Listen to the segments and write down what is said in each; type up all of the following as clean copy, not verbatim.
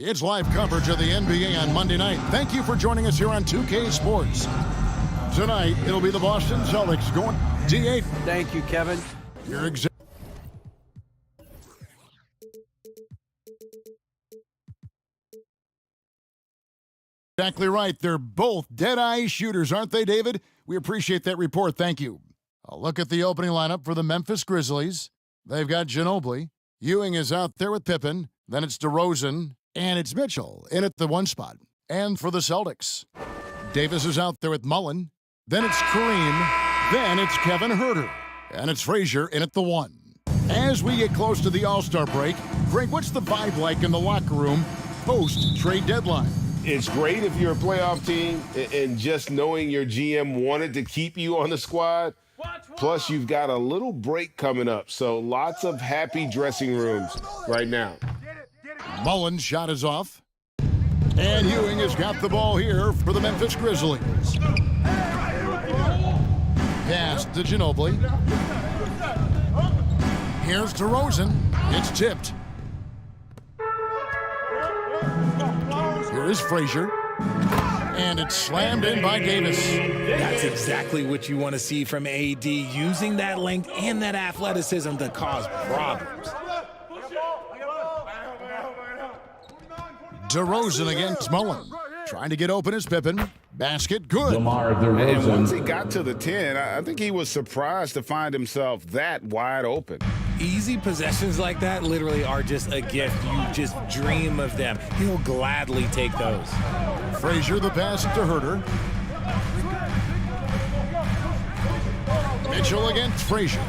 It's live coverage of the NBA on Monday night. Thank you for joining us here on 2K Sports. Tonight, it'll be the Boston Celtics going D8. Thank you, Kevin. You're exactly right. They're both dead-eye shooters, aren't they, David? We appreciate that report. Thank you. A look at the opening lineup for the Memphis Grizzlies. They've got Ginobili. Ewing is out there with Pippen. Then it's DeRozan. And it's Mitchell in at the 1 spot. And for the Celtics, Davis is out there with Mullen. Then it's Kareem. Then it's Kevin Huerter. And it's Frazier in at the 1. As we get close to the All-Star break, Frank, what's the vibe like in the locker room post-trade deadline? It's great if you're a playoff team and just knowing your GM wanted to keep you on the squad. Plus, you've got a little break coming up, so lots of happy dressing rooms right now. Mullen's shot is off. And Ewing has got the ball here for the Memphis Grizzlies. Pass to Ginobili. Here's DeRozan. It's tipped. Here is Frazier. And it's slammed in by Davis. That's exactly what you want to see from AD, using that length and that athleticism to cause problems. DeRozan against Mullen. Trying to get open as Pippen. Basket, good. And once he got to the 10, I think he was surprised to find himself that wide open. Easy possessions like that literally are just a gift. You just dream of them. He'll gladly take those. Frazier, the pass to Huerter. Mitchell against Frazier.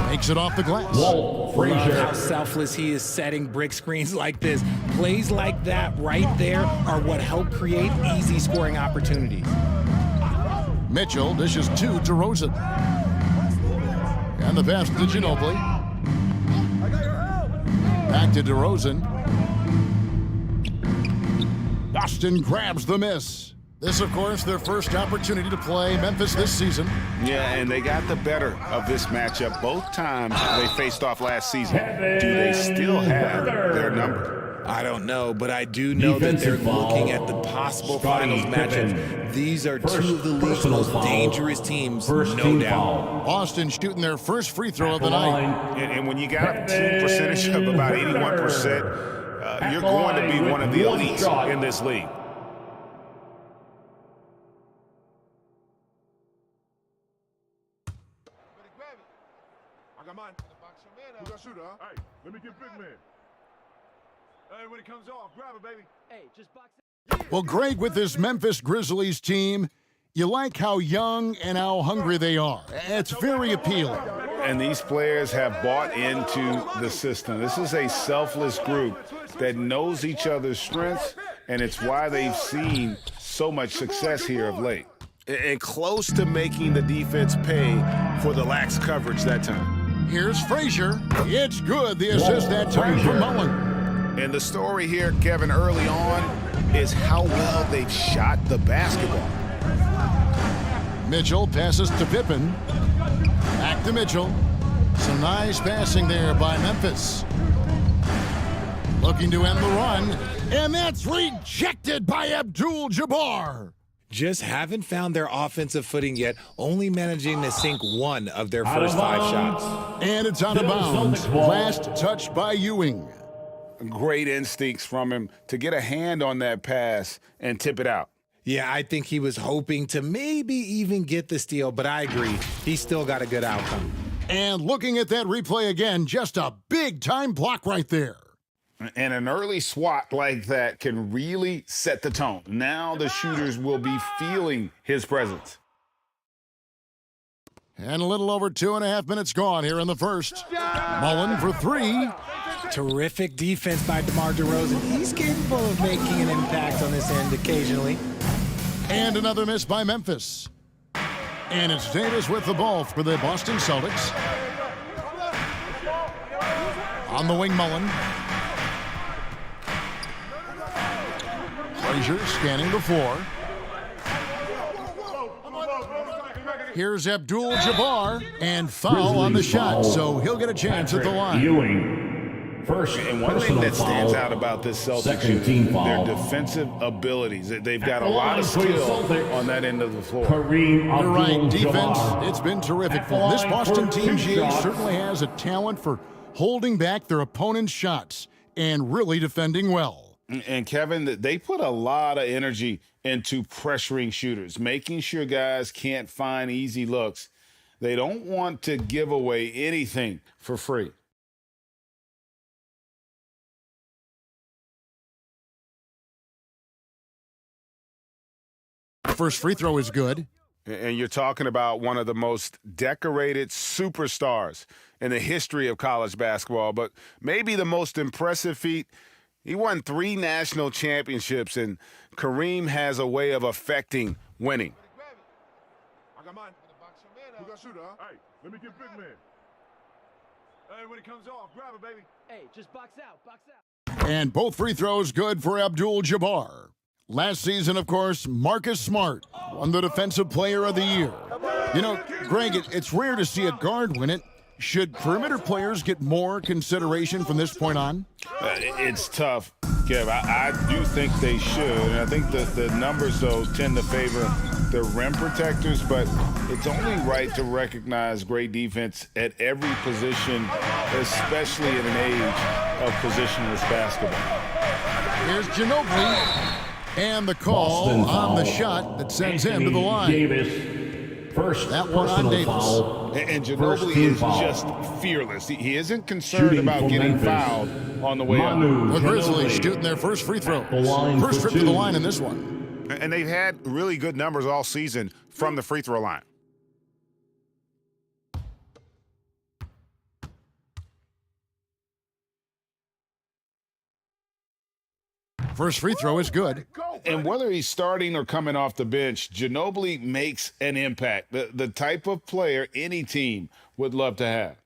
Makes it off the glass. Love how selfless he is setting brick screens like this. Plays like that right there are what help create easy scoring opportunities. Mitchell dishes to DeRozan. And the pass to Ginobili. Back to DeRozan. Boston grabs the miss. This, of course, their first opportunity to play Memphis this season. Yeah, and they got the better of this matchup both times they faced off last season. Do they still have their number? I don't know, but I do know that they're looking at the possible finals matchups. These are two of the league's most dangerous teams, no doubt. Boston shooting their first free throw of the night. And when you got a team percentage of about 81%, you're going to be one of the elites in this league. Hey, let me get big man. Hey, when it comes off, grab it, baby. Hey, just box it. Well, Greg, with this Memphis Grizzlies team, you like how young and how hungry they are. It's very appealing. And these players have bought into the system. This is a selfless group that knows each other's strengths, and it's why they've seen so much success here of late. And close to making the defense pay for the lax coverage that time. Here's Frazier. It's good. The assist that time from Mullen. And the story here, Kevin, early on is how well they've shot the basketball. Mitchell passes to Pippen. Back to Mitchell. Some nice passing there by Memphis. Looking to end the run. And that's rejected by Abdul-Jabbar. Just haven't found their offensive footing yet, only managing to sink one of their first 5 shots. And it's out of bounds. Last touch by Ewing. Great instincts from him to get a hand on that pass and tip it out. Yeah, I think he was hoping to maybe even get the steal, but I agree. He still got a good outcome. And looking at that replay again, just a big-time block right there. And an early swat like that can really set the tone. Now the shooters will be feeling his presence. And a little over 2.5 minutes gone here in the first. Mullen for 3. Terrific defense by DeMar DeRozan. He's capable of making an impact on this end occasionally. And another miss by Memphis. And it's Davis with the ball for the Boston Celtics. On the wing, Mullen. Frazier scanning the floor. Here's Abdul-Jabbar, and foul on the shot, so he'll get a chance at the line. Ewing. First And one thing personal that stands foul. out about this Celtics Second is team their foul. defensive abilities. They've got a the lot of line for the skill Celtics. on that end of the floor. Kareem You're right, defense, Abdul-Jabbar. it's been terrific At for the them. This line Boston for team, two GA, shots. certainly has a talent for holding back their opponent's shots and really defending well. And Kevin, they put a lot of energy into pressuring shooters, making sure guys can't find easy looks. They don't want to give away anything for free. First free throw is good. And you're talking about one of the most decorated superstars in the history of college basketball, but maybe the most impressive feat. He won 3 national championships, and Kareem has a way of affecting winning. I got mine. Who got shooter? Hey, let me get big man. Hey, when it comes off, grab it, baby. Hey, just box out, box out. And both free throws good for Abdul-Jabbar. Last season, of course, Marcus Smart won the Defensive Player of the Year. You know, Greg, it's rare to see a guard win it. Should perimeter players get more consideration from this point on? It's tough, Kev. I do think they should. And I think the numbers, though, tend to favor the rim protectors, but it's only right to recognize great defense at every position, especially in an age of positionless basketball. Here's Ginobili. And the call Boston on the foul. shot that sends him to the Anthony line. Davis. First That one on personal Davis. foul. And First Ginobili team is foul. just fearless. He isn't concerned Shooting about for getting Memphis. fouled on the way up. Manu The Grizzlies Ginobili. shooting their first free throw. The line First for trip to the two. line in this one. And they've had really good numbers all season from the free throw line. First free throw is good. And whether he's starting or coming off the bench, Ginobili makes an impact. The type of player any team would love to have.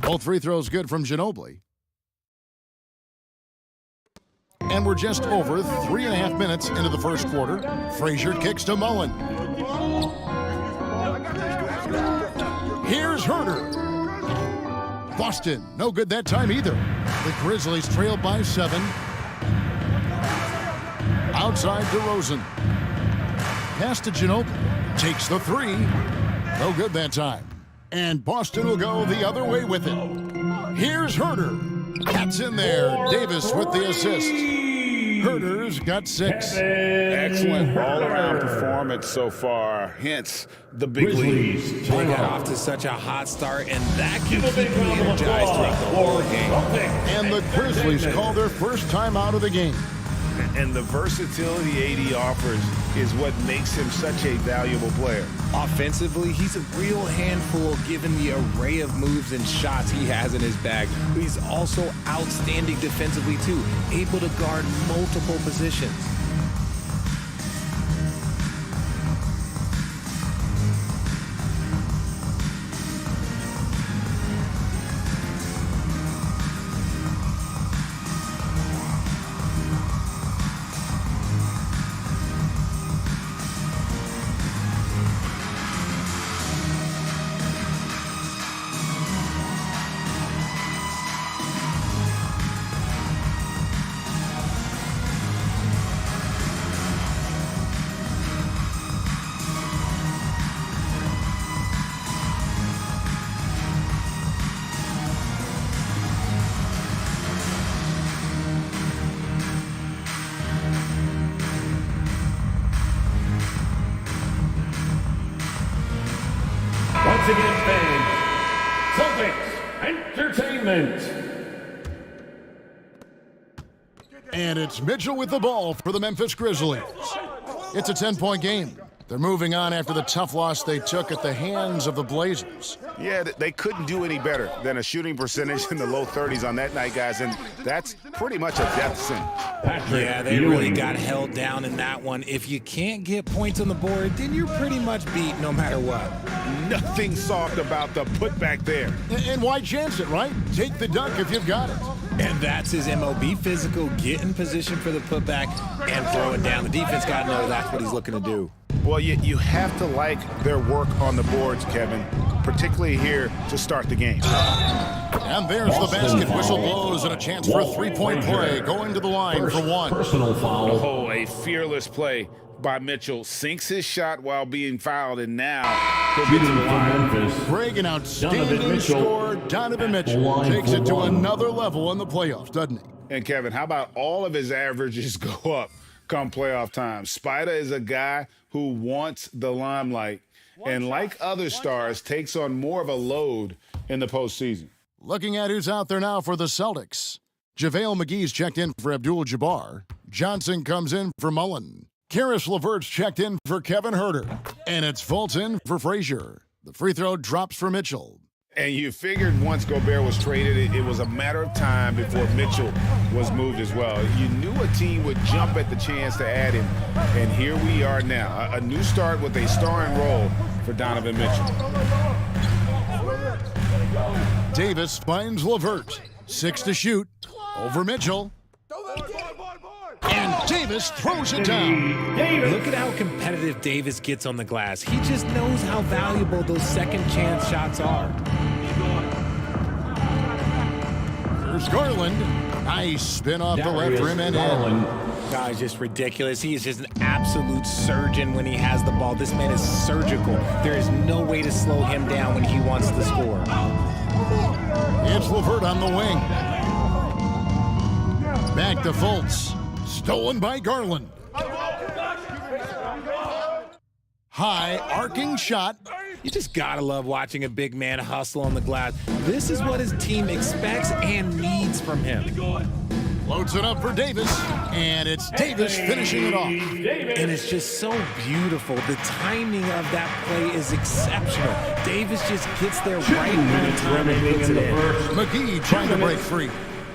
Both free throws good from Ginobili. And we're just over 3.5 minutes into the first quarter. Frazier kicks to Mullen. Here's Herter. Boston, no good that time either. The Grizzlies trail by 7. Outside DeRozan. Pass to Ginobili. Takes the 3. No good that time. And Boston will go the other way with it. Here's Herter. That's in there. Davis with the assist. Herter's got 6. Excellent all-around performance so far, hence the big lead. Grizzlies. They got timeout. off to such a hot start, and that can keep you energized throughout the whole game. And the Grizzlies call their first time out of the game. And the versatility AD offers is what makes him such a valuable player. Offensively, he's a real handful given the array of moves and shots he has in his bag. But he's also outstanding defensively, too, able to guard multiple positions. Once again, fans, Celtics Entertainment. And it's Mitchell with the ball for the Memphis Grizzlies. It's a 10-point game. They're moving on after the tough loss they took at the hands of the Blazers. Yeah, they couldn't do any better than a shooting percentage in the low 30s on that night, guys, and that's pretty much a death sentence. Patrick Yeah, they really Ewing. got held down in that one. If you can't get points on the board, then you're pretty much beat no matter what. Nothing soft about the putback there. And why chance it, right? Take the dunk if you've got it. And that's his MO. Be physical, get in position for the putback, and throw it down. The defense got to know that's what he's looking to do. Well, you have to like their work on the boards, Kevin, particularly here to start the game. And there's the basket. Whistle blows and a chance for a three-point play. Going to the line for one. Personal foul. Oh, a fearless play by Mitchell. Sinks his shot while being fouled, and now he'll get to Shooting the for line. Memphis. Greg, an outstanding Donovan Mitchell. score. Donovan Mitchell Line takes for it to one. another level in the playoffs, doesn't he? And Kevin, how about all of his averages go up come playoff time? Spider is a guy who wants the limelight, and like other stars, takes on more of a load in the postseason. Looking at who's out there now for the Celtics. JaVale McGee's checked in for Abdul-Jabbar. Johnson comes in for Mullen. Karis LeVert's checked in for Kevin Huerter. And it's Fulton for Frazier. The free throw drops for Mitchell. And you figured once Gobert was traded, it was a matter of time before Mitchell was moved as well. You knew a team would jump at the chance to add him, and here we are now. A new start with a starring role for Donovan Mitchell. Davis finds LeVert. 6 to shoot. Over Mitchell. And Davis throws it down. Look at how competitive Davis gets on the glass. He just knows how valuable those second chance shots are. Here's Garland. Nice spin off the left rim and in. Garland. Guys, just ridiculous. He is just an absolute surgeon when he has the ball. This man is surgical. There is no way to slow him down when he wants to score. It's LeVert on the wing. Back to Fultz. Stolen by Garland. High arcing shot. You just gotta love watching a big man hustle on the glass. This is what his team expects and needs from him. Loads it up for Davis. And it's Davis finishing it off. And it's just so beautiful. The timing of that play is exceptional. Davis just gets there right on time and puts it in. McGee trying to break free.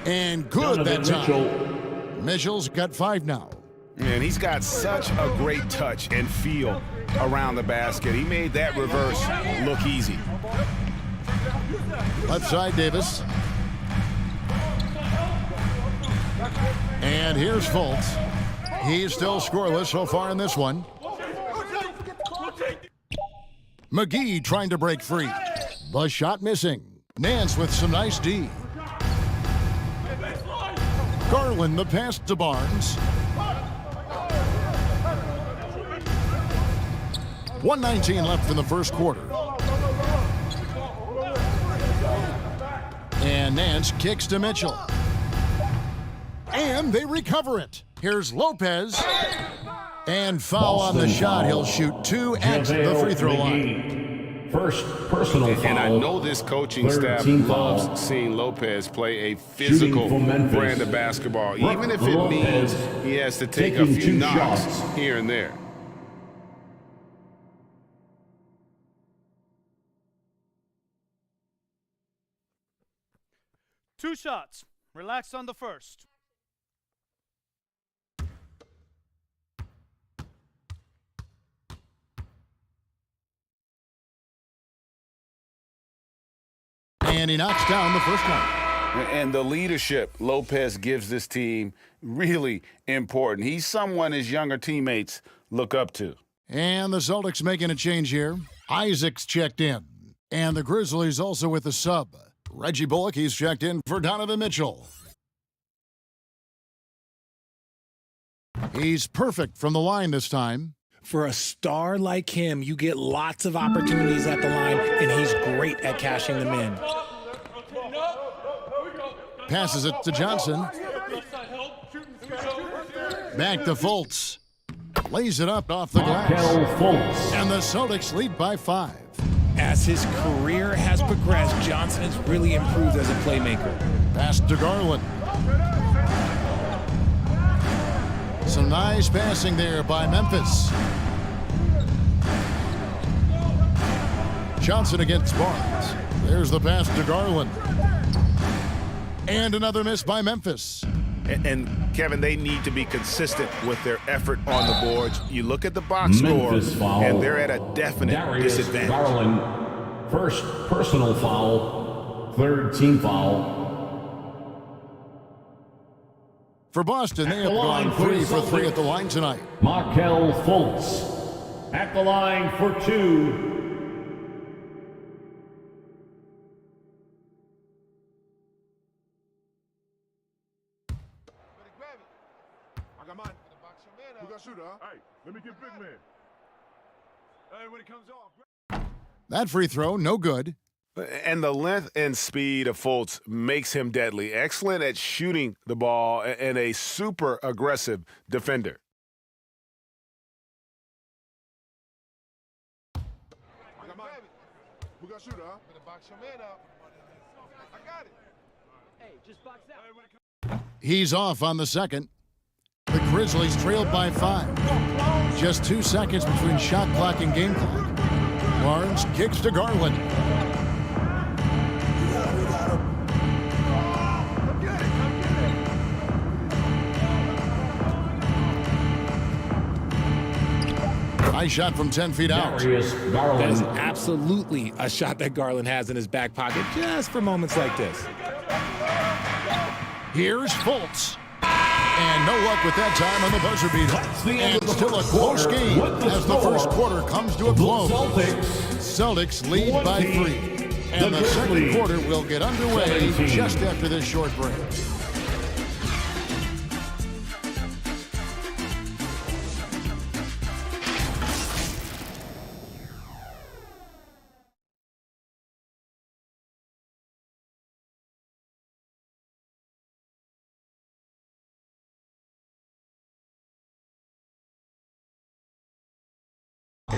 And good that Donovan time. Mitchell. Mitchell's got 5 now. Man, he's got such a great touch and feel around the basket. He made that reverse look easy. Left side, Davis. And here's Fultz. He's still scoreless so far in this one. McGee trying to break free. The shot missing. Nance with some nice D. Garland the pass to Barnes. 1:19 left in the first quarter. And Nance kicks to Mitchell. And they recover it. Here's Lopez. And foul on the shot. He'll shoot 2 at the free throw line. First personal foul. And I know this coaching staff Third team foul. loves seeing Lopez play a Shooting physical for Memphis. brand of basketball, Brook even if it means Lopez he has to take a taking few 2 knocks shots. here and there. Two shots. Relax on the first. And he knocks down the first one. And the leadership Lopez gives this team really important. He's someone his younger teammates look up to. And the Celtics making a change here. Isaac's checked in. And the Grizzlies also with the sub. Reggie Bullock, he's checked in for Donovan Mitchell. He's perfect from the line this time. For a star like him, you get lots of opportunities at the line, and he's great at cashing them in. Passes it to Johnson. Back to Fultz. Lays it up off the glass. Markelle Fultz. And the Celtics lead by 5. As his career has progressed, Johnson has really improved as a playmaker. Pass to Garland. Some nice passing there by Memphis. Johnson against Barnes. There's the pass to Garland. And another miss by Memphis. And Kevin, they need to be consistent with their effort on the boards. You look at the box score, Memphis foul. and they're at a definite Darius disadvantage. Garland. First personal foul. Third team foul. For Boston, they have the line gone for 3 the for 3 at the Celtics. line tonight. Markel Fultz. At the line for 2. I got mine. Who got shooter, huh? Hey, let me get big man. Hey, when it comes off. That free throw, no good. And the length and speed of Fultz makes him deadly. Excellent at shooting the ball and a super aggressive defender. I got mine. Who got shooter, huh? Gonna box your man out. I got it. Hey, just box out. Hey, when it comes He's off on the second. The Grizzlies trailed by 5. Just 2 seconds between shot clock and game clock. Barnes kicks to Garland. Nice shot from 10 feet out. Darius That is Garland. absolutely a shot that Garland has in his back pocket just for moments like this. Here's Fultz. And no luck with that time on the buzzer beater. That's the end And of the still a first close quarter game with the as the score. first quarter comes to a The close. Celtics. Celtics lead by 20. 3. And the second Grizzlies. quarter will get underway 17. just after this short break.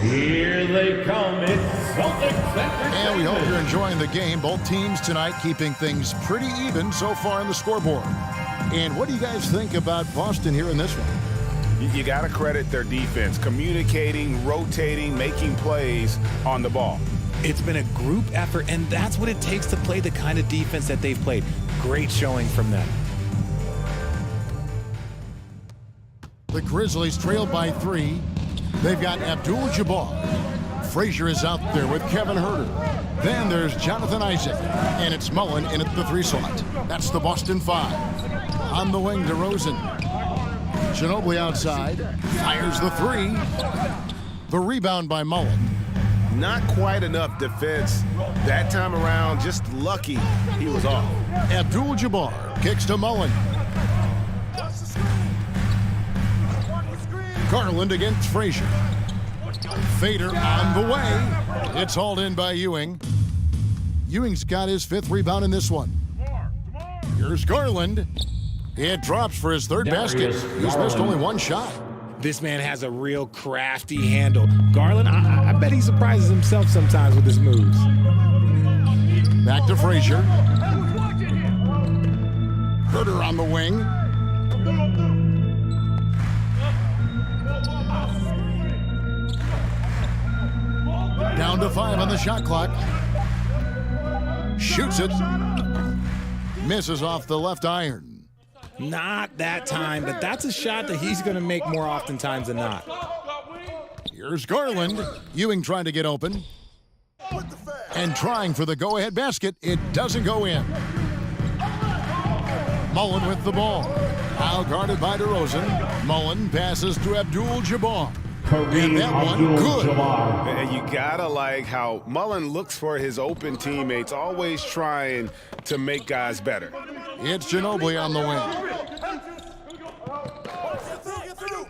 Here they come. It's Celtics. And we hope you're enjoying the game. Both teams tonight keeping things pretty even so far on the scoreboard. And what do you guys think about Boston here in this one? You got to credit their defense, communicating, rotating, making plays on the ball. It's been a group effort, and that's what it takes to play the kind of defense that they've played. Great showing from them. The Grizzlies trail by 3. They've got Abdul-Jabbar. Frazier is out there with Kevin Huerter. Then there's Jonathan Isaac. And it's Mullen in at the 3 slot. That's the Boston 5. On the wing, DeRozan. Ginobili outside. Fires the 3. The rebound by Mullen. Not quite enough defense that time around. Just lucky he was off. Abdul-Jabbar kicks to Mullen. Garland against Frazier. Fader on the way. It's hauled in by Ewing. Ewing's got his 5th rebound in this one. Here's Garland. It drops for his 3rd basket. Darius He's missed Garland. only 1 shot. This man has a real crafty handle. Garland, I bet he surprises himself sometimes with his moves. Back to Frazier. Huerter on the wing. Down to 5 on the shot clock. Shoots it. Misses off the left iron. Not that time, but that's a shot that he's going to make more oftentimes than not. Here's Garland. Ewing trying to get open. And trying for the go-ahead basket. It doesn't go in. Mullen with the ball. Now guarded by DeRozan. Mullen passes to Abdul-Jabbar. And that one, good. Abdul-Jabbar. And you gotta like how Mullen looks for his open teammates, always trying to make guys better. It's Ginobili on the wing.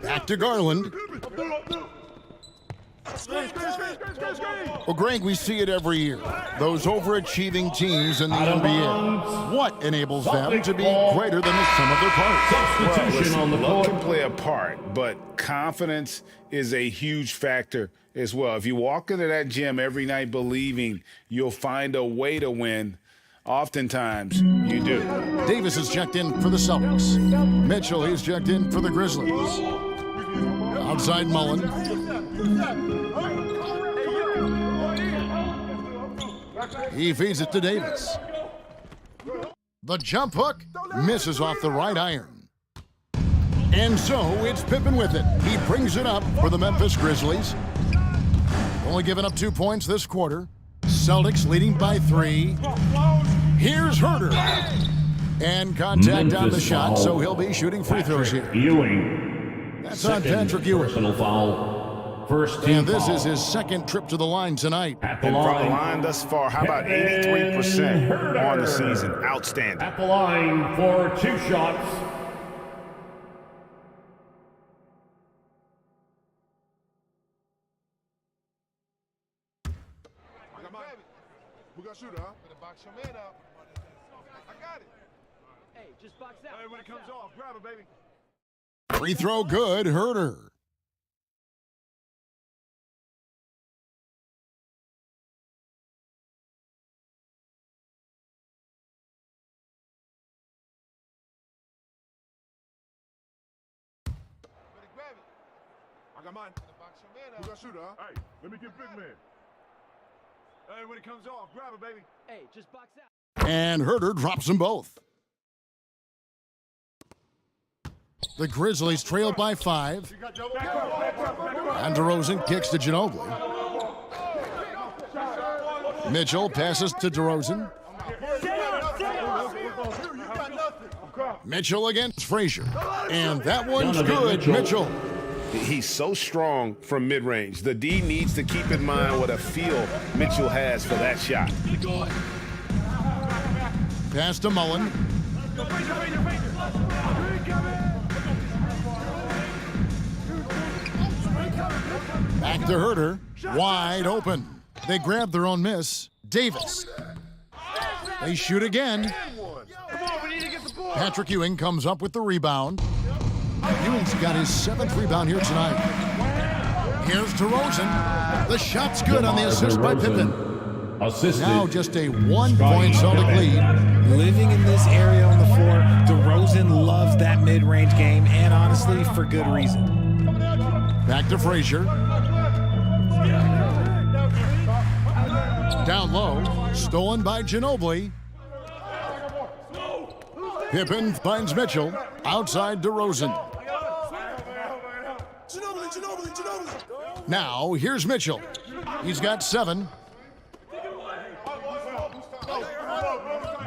Back to Garland. Well, Greg, we see it every year. Those overachieving teams in the Out of NBA. bounds. What enables them Celtics to be ball. greater than the sum of their parts? Substitution on the luck court. can play a part, but confidence is a huge factor as well. If you walk into that gym every night believing you'll find a way to win, oftentimes you do. Davis is checked in for the Celtics. Mitchell, he's checked in for the Grizzlies. Outside Mullen. He feeds it to Davis. The jump hook misses off the right iron. And so it's Pippen with it. He brings it up for the Memphis Grizzlies. Only giving up 2 points this quarter. Celtics leading by 3. Here's Huerter. And contact on the Memphis shot, foul. so he'll be shooting free throws Patrick here. Ewing. That's on Second Patrick Ewing. personal foul. First team And this foul. is his second trip to the line tonight. At the And from the line, line thus far, how about 83% Herder. on the season? Outstanding. At the line for 2 shots. I got mine. Who got shooter, huh? Better box your man up. I got it. Hey, just box out. Hey, when it comes off, grab it, baby. Free throw good, Herder. Better grab it. I got mine. Better box your man up. Who got shooter, huh? Hey, let me get big man. Hey, when it comes off, grab it, baby. Hey, just box out. And Herder drops them both. The Grizzlies trailed by 5. And DeRozan kicks to Ginobili. Mitchell passes to DeRozan. Mitchell against Frazier. And that one's Donovan good, Mitchell. Mitchell. He's so strong from mid-range. The D needs to keep in mind what a feel Mitchell has for that shot. Pass to Mullen. Back to Herder. Wide open. They grab their own miss. Davis. They shoot again. Patrick Ewing comes up with the rebound. Ewing's got his 7th rebound here tonight. Here's DeRozan. The shot's good on the assist by Pippen. Assisted. Now just a 1-point Celtic lead. Living in this area on the floor, DeRozan loves that mid-range game, and honestly, for good reason. Back to Frazier. Down low. Stolen by Ginobili. Pippen finds Mitchell. Outside DeRozan. Now, here's Mitchell. He's got 7.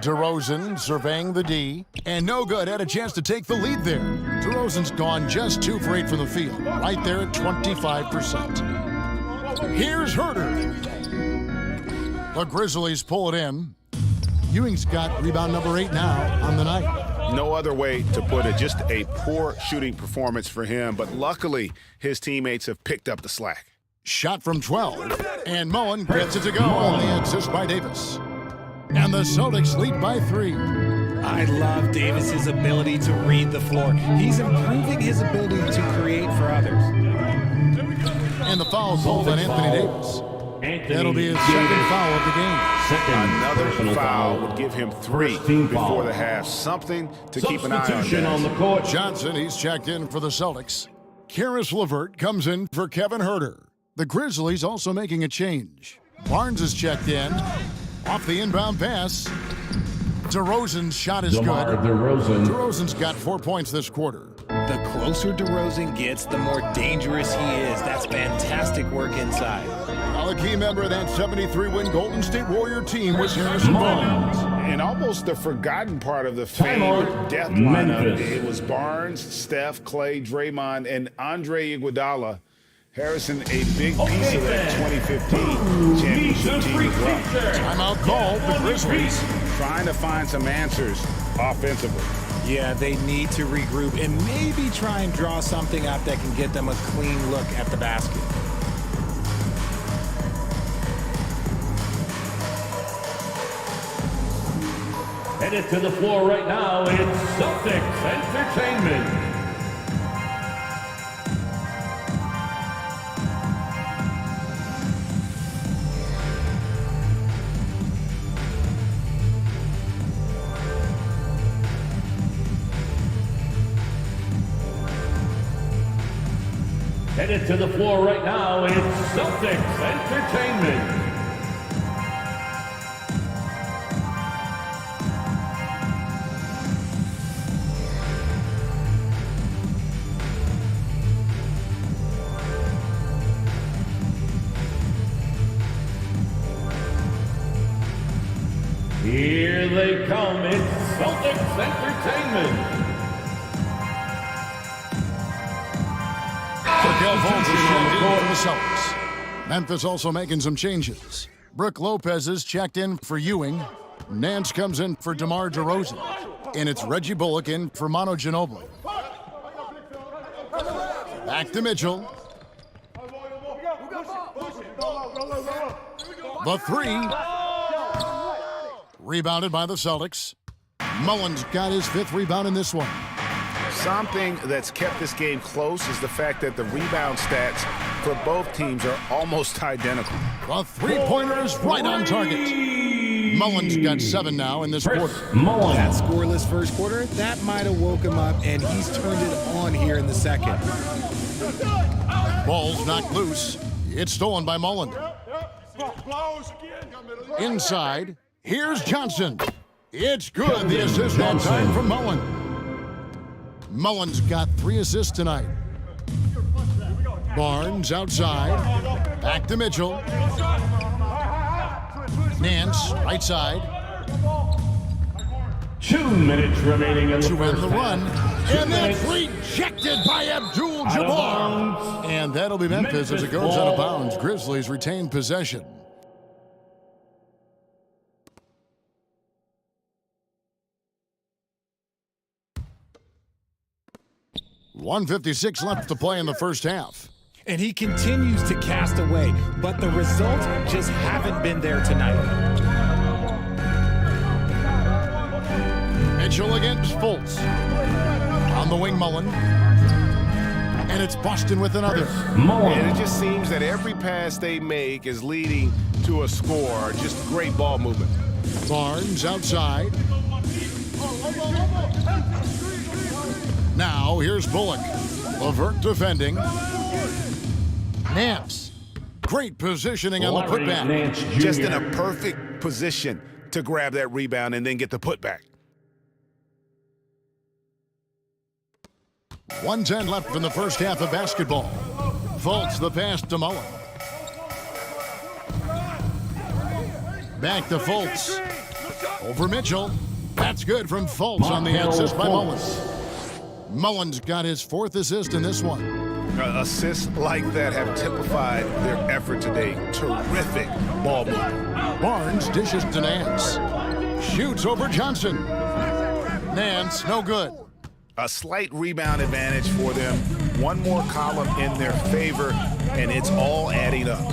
DeRozan surveying the D. And no good. Had a chance to take the lead there. DeRozan's gone just 2 for 8 from the field. Right there at 25%. Here's Herder. The Grizzlies pull it in. Ewing's got rebound number 8 now on the night. No other way to put it. Just a poor shooting performance for him. But luckily, his teammates have picked up the slack. Shot from 12. And Mullen gets it to go on the assist by Davis. And the Celtics lead by 3. I love Davis's ability to read the floor. He's improving his ability to create for others. And the foul called on Anthony Davis. Anthony That'll be his Davis. second foul of the game. Second Another personal foul would give him 3 First team before foul. the half. Something to keep an eye on. Substitution on guys. the court. Johnson, he's checked in for the Celtics. Karis LeVert comes in for Kevin Herder. The Grizzlies also making a change. Barnes is checked in. Off the inbound pass. DeRozan's shot is DeMar good. DeRozan. DeRozan's got 4 points this quarter. The closer DeRozan gets, the more dangerous he is. That's fantastic work inside. Now, a key member of that 73-win Golden State Warrior team was Harrison Barnes. And almost the forgotten part of the Timeout, famed death lineup. Memphis. It was Barnes, Steph, Clay, Draymond, and Andre Iguodala. Harrison, a big piece of that 2015 championship team as well. Timeout called the Grizzlies. Trying to find some answers offensively. Yeah, they need to regroup and maybe try and draw something up that can get them a clean look at the basket. Headed to the floor right now, it's Celtics Entertainment. Headed to the floor right now, it's Celtics Entertainment. Here they come, it's Celtics Entertainment. Raquel Fultz is checked in for the Celtics. Memphis also making some changes. Brooke Lopez is checked in for Ewing. Nance comes in for DeMar DeRozan. And it's Reggie Bullock in for Manu Ginobili. Back to Mitchell. The three. Rebounded by the Celtics. Mullins got his 5th rebound in this one. Something that's kept this game close is the fact that the rebound stats for both teams are almost identical. The three-pointer is right on target. Mullins got 7 now in this quarter. That scoreless first quarter, that might have woke him up, and he's turned it on here in the second. Ball's knocked loose. It's stolen by Mullen. Inside, here's Johnson. It's good. The assist that time from Mullen. Mullen's got 3 assists tonight. Barnes outside. Back to Mitchell. Nance, right side. 2 minutes remaining in the To end first the half. run. And that's rejected by Abdul-Jabbar. And that'll be Memphis as it goes out of bounds. Grizzlies retain possession. .156 left to play in the first half. And he continues to cast away, but the results just haven't been there tonight. Mitchell against Fultz. On the wing, Mullen. And it's Boston with another. And it just seems that every pass they make is leading to a score. Just great ball movement. Barnes outside. Now, here's Bullock. LeVert defending. Nance. Great positioning on the Larry putback. Nance Jr. Just in a perfect position to grab that rebound and then get the putback. 1:10 left in the first half of basketball. Fultz the pass to Mullen. Back to Fultz. Over Mitchell. That's good from Fultz on the Markelle assist by Fultz. Mullins. Mullins got his 4th assist in this one. Assists like that have typified their effort today. Terrific ball movement. Barnes dishes to Nance. Shoots over Johnson. Nance, no good. A slight rebound advantage for them. One more column in their favor, and it's all adding up.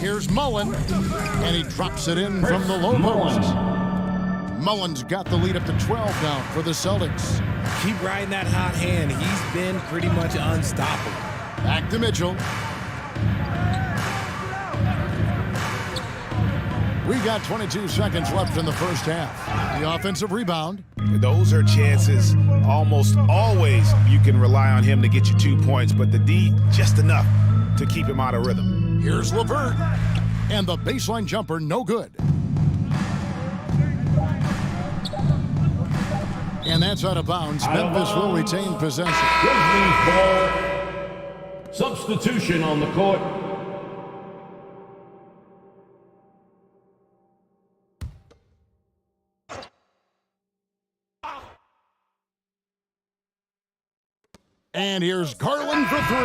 Here's Mullen, and he drops it in from the low post. Mullen's got the lead up to 12 now for the Celtics. Keep riding that hot hand. He's been pretty much unstoppable. Back to Mitchell. We got 22 seconds left in the first half. The offensive rebound. Those are chances almost always you can rely on him to get you 2 points, but the D just enough to keep him out of rhythm. Here's LeVert. And the baseline jumper, no good. And that's out of bounds. Memphis will retain possession. Grizzlies ball. Substitution on the court. And here's Garland for 3.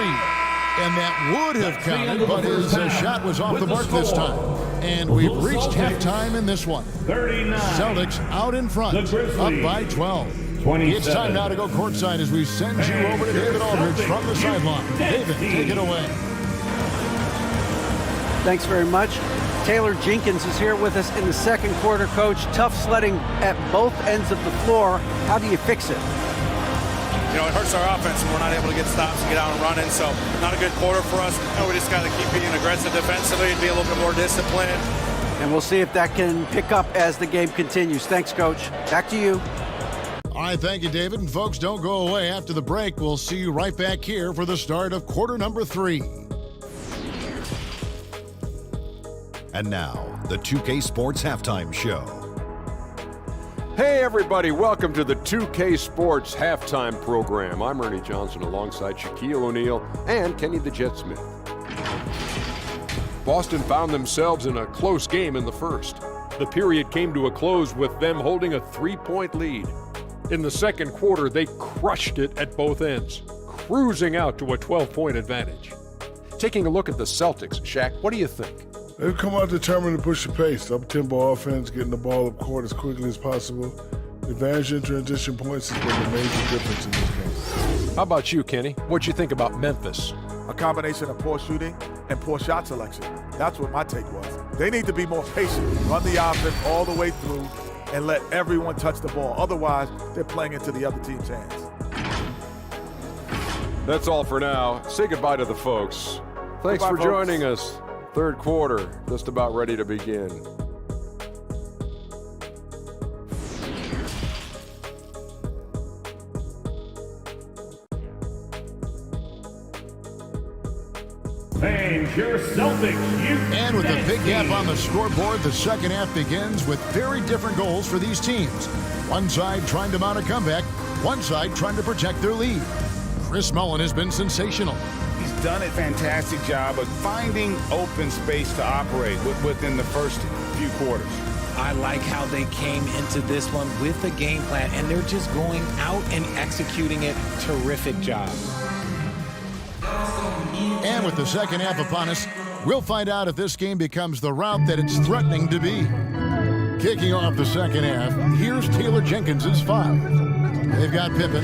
And that would have counted, but his shot was off the mark this time. And we've reached halftime in this one. 39. Celtics out in front, up by 12. 27. It's time now to go courtside as we send you over to David Aldridge from the sideline. David, take it away. Thanks very much. Taylor Jenkins is here with us in the second quarter, Coach. Tough sledding at both ends of the floor. How do you fix it? You know, it hurts our offense when we're not able to get stops and get out and running, so not a good quarter for us. You know, we just got to keep being aggressive defensively and be a little bit more disciplined. And we'll see if that can pick up as the game continues. Thanks, Coach. Back to you. All right, thank you, David. And folks, don't go away. After the break, we'll see you right back here for the start of quarter number 3. And now, the 2K Sports Halftime Show. Hey everybody, welcome to the 2K Sports Halftime Program. I'm Ernie Johnson alongside Shaquille O'Neal and Kenny the Jet Smith. Boston found themselves in a close game in the first. The period came to a close with them holding a 3-point lead. In the second quarter, they crushed it at both ends, cruising out to a 12-point advantage. Taking a look at the Celtics, Shaq, what do you think? They've come out determined to push the pace. Up-tempo offense, getting the ball up court as quickly as possible. Advantage in transition points has been the major difference in this game. How about you, Kenny? What'd you think about Memphis? A combination of poor shooting and poor shot selection. That's what my take was. They need to be more patient, run the offense all the way through, and let everyone touch the ball. Otherwise, they're playing into the other team's hands. That's all for now. Say goodbye to the folks. Thanks Goodbye, for folks. joining us. Third quarter, just about ready to begin. And your Celtics, And with a big gap on the scoreboard, the second half begins with very different goals for these teams. One side trying to mount a comeback, one side trying to protect their lead. Chris Mullin has been sensational. He's done a fantastic job of finding open space to operate within the first few quarters. I like how they came into this one with a game plan, and they're just going out and executing it. Terrific job. And with the second half upon us, we'll find out if this game becomes the route that it's threatening to be. Kicking off the second half, here's Taylor Jenkins' 5. They've got Pippen,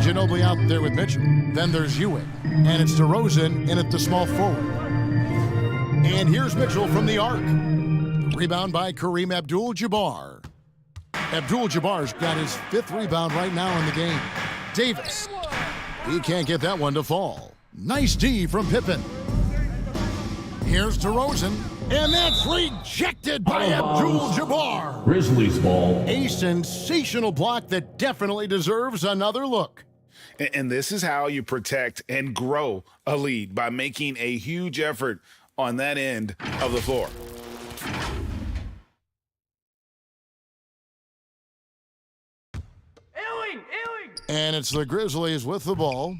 Ginobili out there with Mitchell. Then there's Ewing, and it's DeRozan in at the small forward. And here's Mitchell from the arc. Rebound by Kareem Abdul-Jabbar. Abdul-Jabbar's got his 5th rebound right now in the game. Davis, he can't get that one to fall. Nice D from Pippen. Here's DeRozan, and that's rejected by Abdul-Jabbar. Grizzlies ball. A sensational block that definitely deserves another look. And this is how you protect and grow a lead, by making a huge effort on that end of the floor. And it's the Grizzlies with the ball,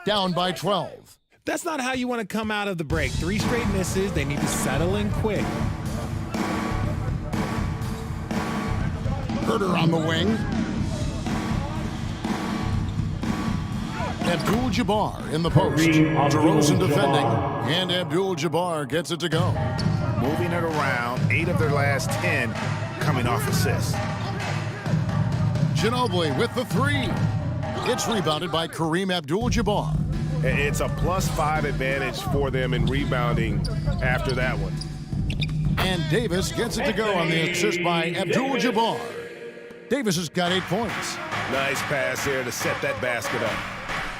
down by 12. That's not how you want to come out of the break. 3 straight misses. They need to settle in quick. Herter on the wing. Abdul-Jabbar in the post. DeRozan defending. And Abdul-Jabbar gets it to go. Moving it around, 8 of their last 10 coming off assists. Ginobili with the 3. It's rebounded by Kareem Abdul-Jabbar. It's a +5 advantage for them in rebounding after that one. And Davis gets it to go on the assist by Abdul-Jabbar. Davis has got 8 points. Nice pass there to set that basket up.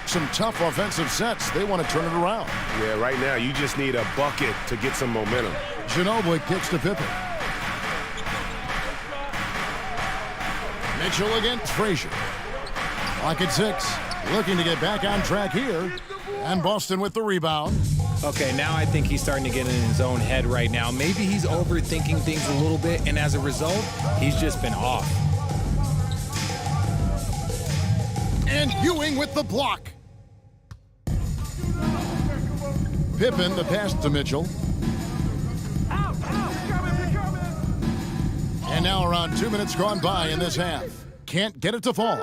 Some tough offensive sets. They want to turn it around. Yeah, right now you just need a bucket to get some momentum. Ginobili kicks to Pippen. Mitchell against Frazier. Clock at 6. Looking to get back on track here. And Boston with the rebound. Okay, now I think he's starting to get in his own head right now. Maybe he's overthinking things a little bit, and as a result, he's just been off. And Ewing with the block. Pippen, the pass to Mitchell. And now around 2 minutes gone by in this half. Can't get it to fall.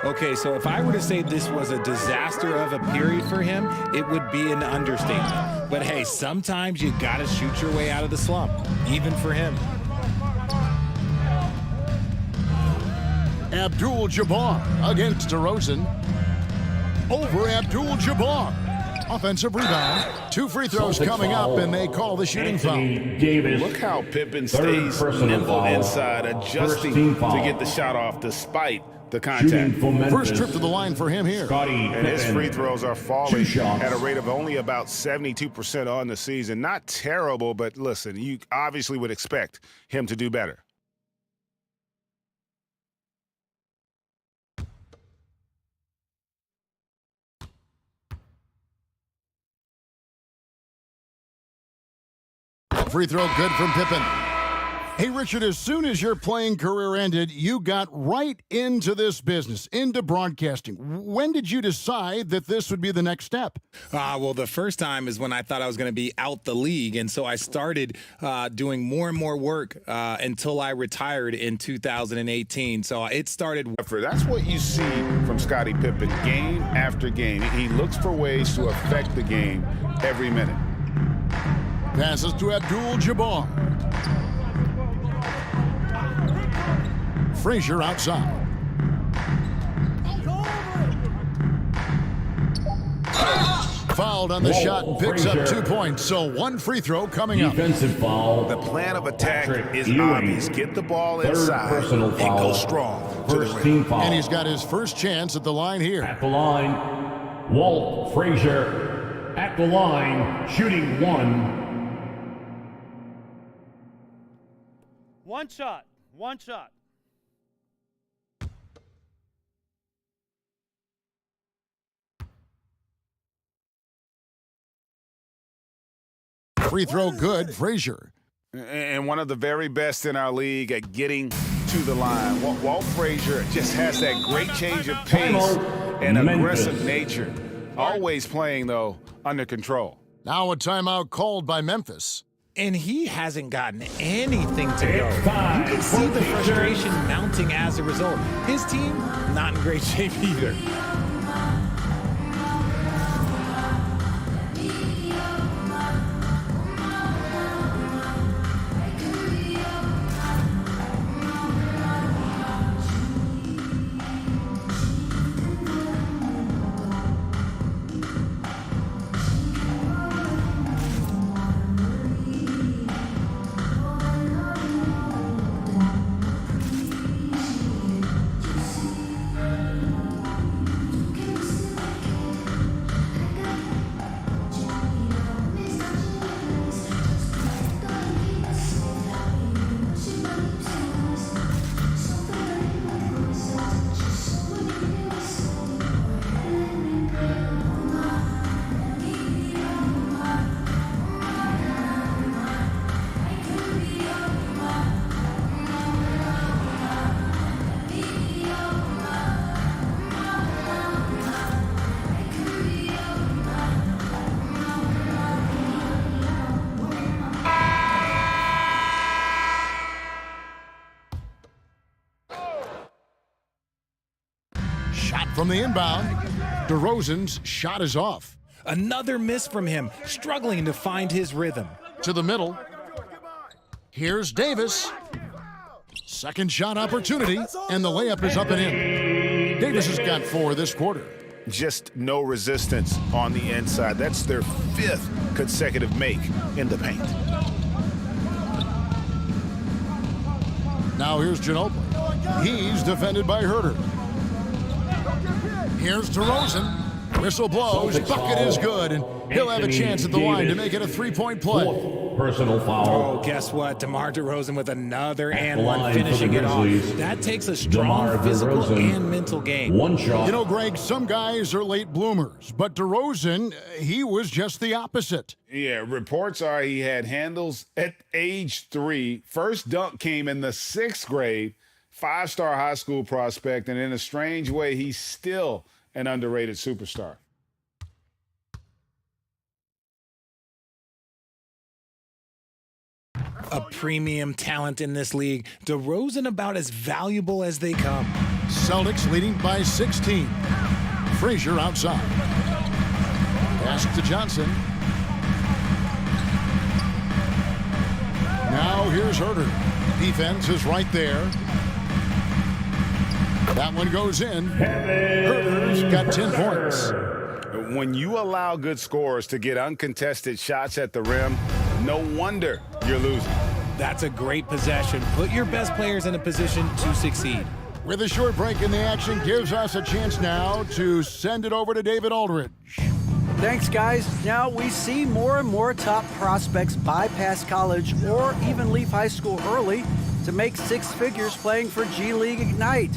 Okay, so if I were to say this was a disaster of a period for him, it would be an understatement. But hey, sometimes you gotta shoot your way out of the slump, even for him. Abdul-Jabbar against DeRozan. Over Abdul-Jabbar. Offensive rebound. 2 free throws coming up, and they call the shooting foul. Davis. Look how Pippen stays nimble inside, adjusting to get the shot off despite the contact. First trip to the line for him here. And his free throws are falling at a rate of only about 72% on the season. Not terrible, but listen, you obviously would expect him to do better. Free throw good from Pippen. Hey, Richard, as soon as your playing career ended, you got right into this business, into broadcasting. When did you decide that this would be the next step? Well, the first time is when I thought I was going to be out the league. And so I started doing more and more work until I retired in 2018. So it started. That's what you see from Scottie Pippen game after game. He looks for ways to affect the game every minute. Passes to Abdul-Jabbar. Frazier outside. Fouled on the shot and picks up 2 points. So 1 free throw coming up. Defensive foul. The plan of attack is Ewing. obvious. Get the ball inside personal and foul. go strong to the First rim. team foul. And he's got his first chance at the line here. At the line, Walt Frazier. At the line, shooting 1. One shot. One shot. Free throw good, Frazier. And one of the very best in our league at getting to the line. Walt Frazier just has that great change of pace and aggressive nature. Always playing, though, under control. Now a timeout called by Memphis. And he hasn't gotten anything to go. It's time You can see the for frustration mounting as a result. His team, not in great shape either. From the inbound, DeRozan's shot is off. Another miss from him, struggling to find his rhythm. To the middle. Here's Davis. Second shot opportunity, and the layup is up and in. Davis has got 4 this quarter. Just no resistance on the inside. That's their 5th consecutive make in the paint. Now here's Ginobili. He's defended by Herter. Here's DeRozan. Whistle blows. Bucket is good, and he'll have a chance at the line to make it a 3-point play. Personal foul. Oh, guess what? DeMar DeRozan with another and one, line for finishing the it off. Grizzlies. That takes a strong DeMar physical DeRozan. and mental game. 1 shot. You know, Greg, some guys are late bloomers, but DeRozan, he was just the opposite. Yeah, reports are he had handles at age 3. First dunk came in the 6th grade. 5-star high school prospect, and in a strange way, he's still an underrated superstar. A premium talent in this league. DeRozan about as valuable as they come. Celtics leading by 16. Frazier outside. Pass to Johnson. Now here's Herter. Defense is right there. That one goes in. Herter's got 10 points. When you allow good scorers to get uncontested shots at the rim, no wonder you're losing. That's a great possession. Put your best players in a position to succeed. With a short break in the action, gives us a chance now to send it over to David Aldridge. Thanks, guys. Now we see more and more top prospects bypass college or even leave high school early to make 6 figures playing for G League Ignite.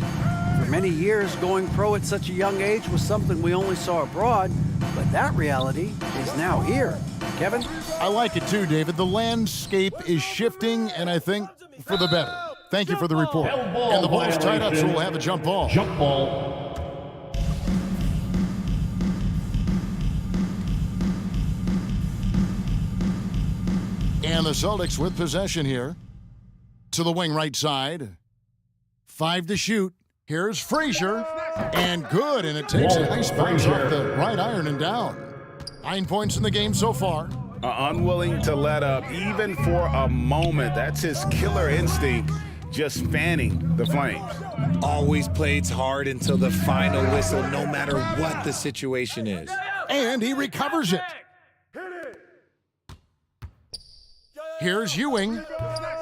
For many years, going pro at such a young age was something we only saw abroad, but that reality is now here. Kevin? I like it too, David. The landscape is shifting, and I think for the better. Thank you for the report. And the ball's tied up, so we'll have a jump ball. Jump ball. And the Celtics with possession here. To the wing right side. 5 to shoot. Here's Frazier. And good, and it takes a nice bounce off the right iron and down. 9 points in the game so far. Unwilling to let up, even for a moment. That's his killer instinct, just fanning the flames. Always plays hard until the final whistle, no matter what the situation is. And he recovers it. Here's Ewing.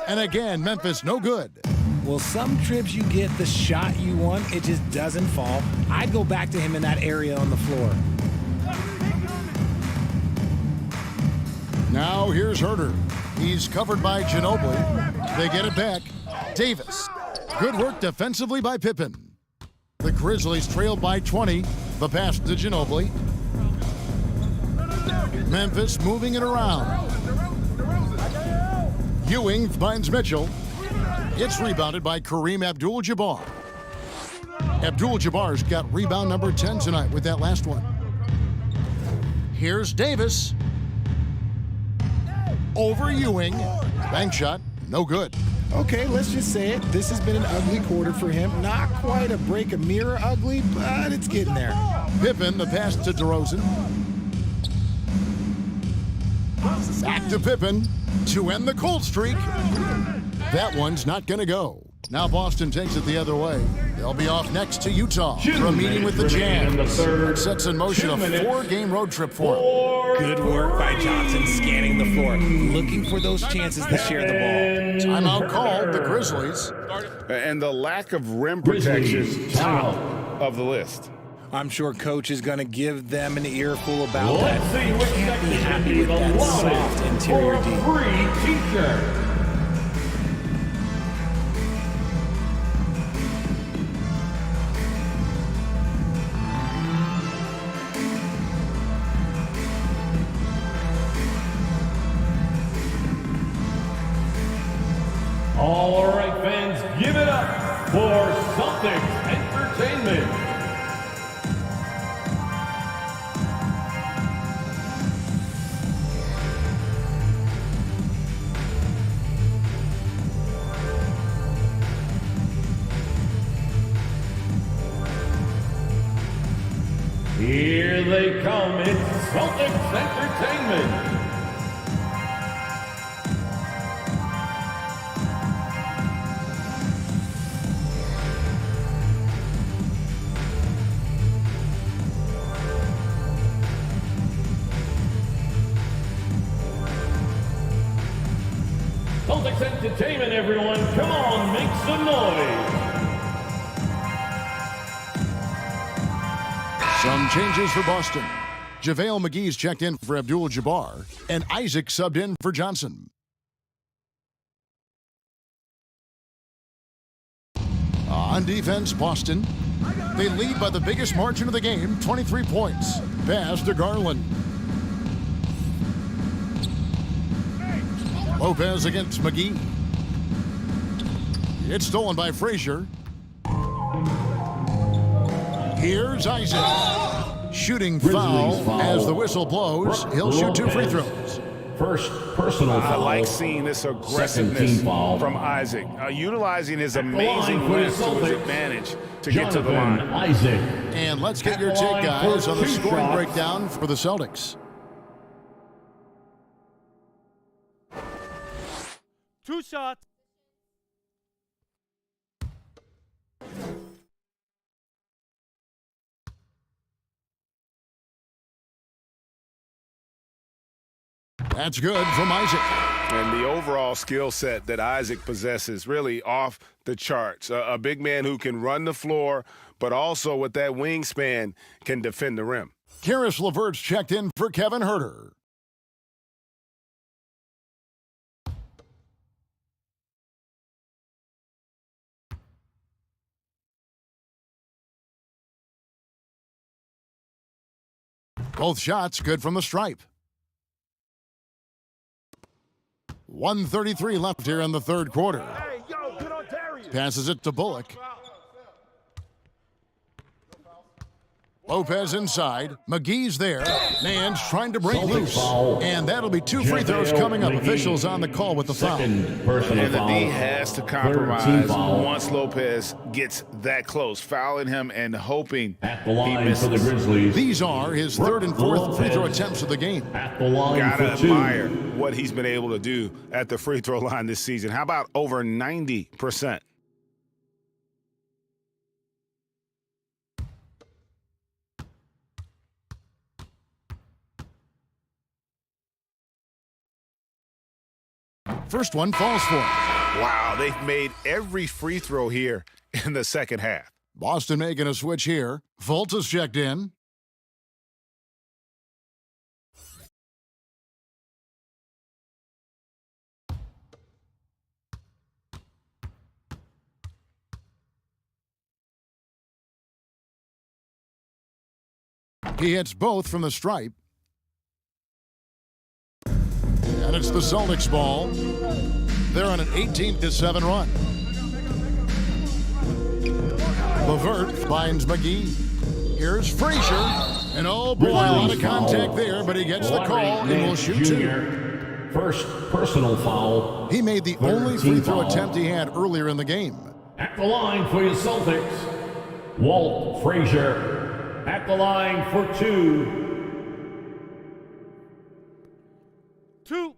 And again, Memphis no good. Well, some trips you get the shot you want, it just doesn't fall. I'd go back to him in that area on the floor. Now here's Herter. He's covered by Ginobili. They get it back. Davis. Good work defensively by Pippen. The Grizzlies trailed by 20. The pass to Ginobili. Memphis moving it around. Ewing finds Mitchell. It's rebounded by Kareem Abdul-Jabbar. Abdul-Jabbar's got rebound number 10 tonight with that last one. Here's Davis. Over Ewing. Bank shot, no good. Okay, let's just say it. This has been an ugly quarter for him. Not quite a break a mirror ugly, but it's getting there. Pippen, the pass to DeRozan. Back to Pippen to end the cold streak. That one's not going to go. Now Boston takes it the other way. They'll be off next to Utah for a meeting with the Jazz. That sets in motion a 4-game road trip for them. Good work by Johnson scanning the floor, looking for those chances to share the ball. Timeout called the Grizzlies. And the lack of rim protection top of the list. I'm sure coach is going to give them an earful about Let's that. see which Can't be section happy with is that allotted soft interior for D. a free t-shirt. All right, fans, give it up for Celtics Entertainment. Here they come, it's Celtics Entertainment. Celtics Entertainment, everyone. Come on, make some noise. Some changes for Boston. JaVale McGee's checked in for Abdul-Jabbar, and Isaac subbed in for Johnson. On defense, Boston. They lead by the biggest margin of the game, 23 points. Pass to Garland. Lopez against McGee. It's stolen by Frazier. Here's Isaac. Shooting foul as the whistle blows. He'll shoot 2 free throws. First personal foul. I like seeing this aggressiveness from Isaac, utilizing his amazing length to his advantage to get to the line. Isaac. And let's get your take, guys, on the scoring breakdown for the Celtics. 2 shots. That's good from Isaac. And the overall skill set that Isaac possesses really off the charts. A big man who can run the floor, but also with that wingspan can defend the rim. Karis LeVert's checked in for Kevin Herter. Both shots good from the stripe. 1:33 left here in the third quarter. Passes it to Bullock. Lopez inside. McGee's there. Nance trying to break loose. And that'll be 2 free throws coming up. Officials on the call with the foul. And the D has to compromise once Lopez gets that close, fouling him and hoping he misses. These are his third and fourth free throw attempts of the game. Gotta admire what he's been able to do at the free throw line this season. How about over 90%? First one falls for him. Wow, they've made every free throw here in the second half. Boston making a switch here. Fultz is checked in. He hits both from the stripe. And it's the Celtics ball. They're on an 18-7 run. LeVert finds McGee. Here's Frazier. And oh boy, a lot of contact there, but he gets the call and will shoot 2. First personal foul. He made the only free throw attempt he had earlier in the game. At the line for your Celtics, Walt Frazier. At the line for 2. 2.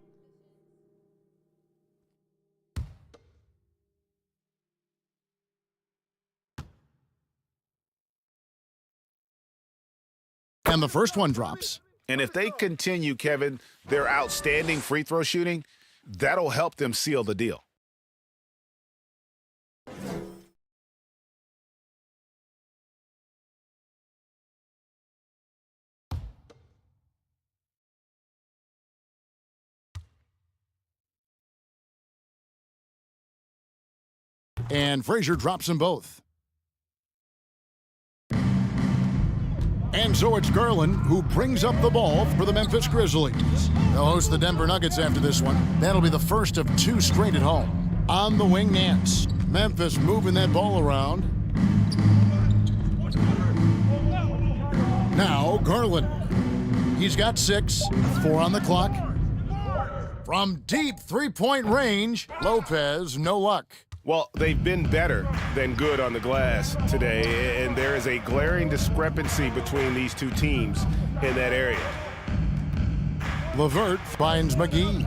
And the first one drops. And if they continue, Kevin, their outstanding free throw shooting, that'll help them seal the deal. And Frazier drops them both. And so it's Garland who brings up the ball for the Memphis Grizzlies. They'll host the Denver Nuggets after this one. That'll be the first of 2 straight at home. On the wing, Nance. Memphis moving that ball around. Now Garland. He's got 6, 4 on the clock. From deep 3-point range, Lopez, no luck. Well, they've been better than good on the glass today, and there is a glaring discrepancy between these two teams in that area. LeVert finds McGee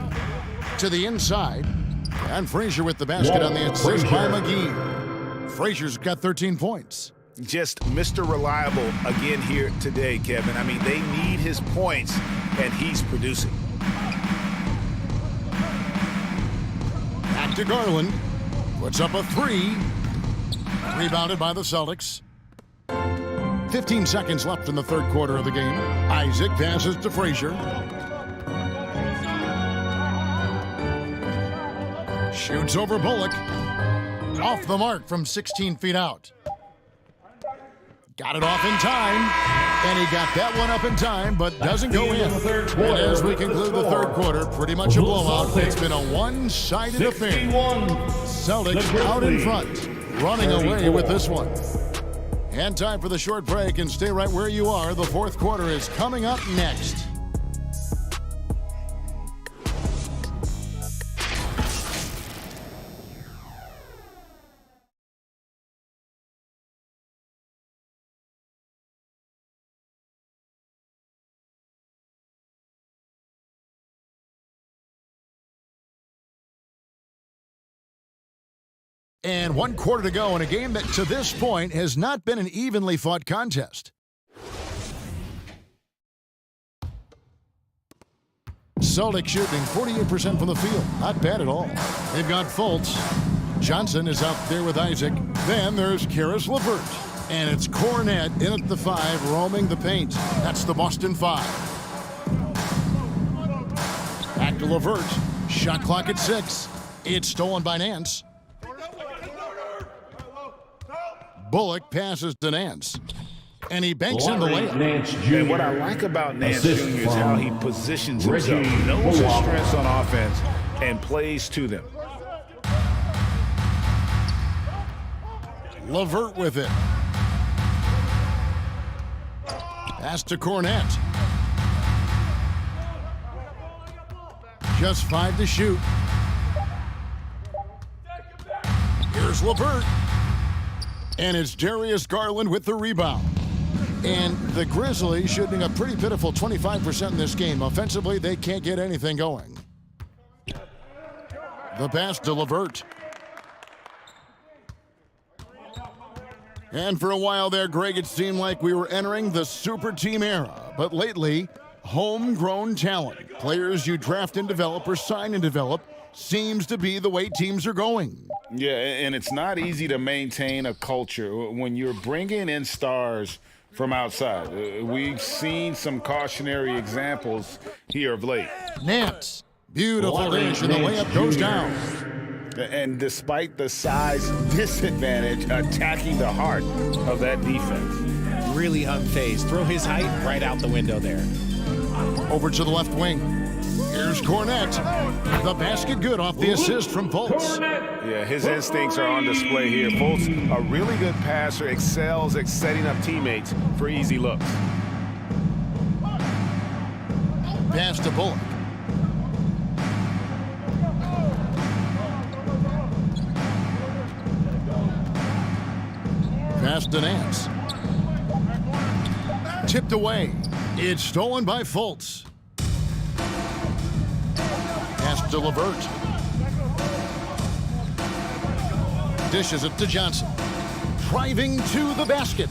to the inside, and Frazier with the basket on the assist by McGee. Frazier's got 13 points. Just Mr. Reliable again here today, Kevin. I mean, they need his points, and he's producing. Back to Garland. Puts up a 3. Rebounded by the Celtics. 15 seconds left in the third quarter of the game. Isaac passes to Frazier. Shoots over Bullock. Off the mark from 16 feet out. Got it off in time. And he got that one up in time, but doesn't go in. And as we conclude the third quarter, pretty much a blowout. It's been a one-sided affair. Celtics out in front, running away with this one. And time for the short break, and stay right where you are. The fourth quarter is coming up next. And 1 quarter to go in a game that to this point has not been an evenly fought contest. Celtics shooting 48% from the field. Not bad at all. They've got Fultz. Johnson is out there with Isaac. Then there's Karis LeVert. And it's Cornette in at the 5, roaming the paint. That's the Boston 5. Back to LeVert. Shot clock at 6. It's stolen by Nance. Bullock passes to Nance. And he banks in the Larry layup. Nance Jr. And what I like about Nance Jr. Assist is how he from positions Reggie himself. He knows his Bullock. strengths on offense and plays to them. LeVert with it. Pass to Cornette. Just 5 to shoot. Here's LeVert. And it's Darius Garland with the rebound. And the Grizzlies shooting a pretty pitiful 25% in this game. Offensively, they can't get anything going. The pass to LeVert. And for a while there, Greg, it seemed like we were entering the super team era. But lately, homegrown talent, players you draft and develop or sign and develop, seems to be the way teams are going. Yeah, and it's not easy to maintain a culture when you're bringing in stars from outside. We've seen some cautionary examples here of late. Nance, beautiful dish, and the layup goes down. And despite the size disadvantage, attacking the heart of that defense. Really unfazed. Throw his height right out the window there. Over to the left wing. Here's Cornette. The basket good off the assist from Fultz. Yeah, his instincts are on display here. Fultz, a really good passer, excels at setting up teammates for easy looks. Pass to Bullock. Pass to Nance. Tipped away. It's stolen by Fultz. Pass to LeVert. Dishes it to Johnson. Driving to the basket.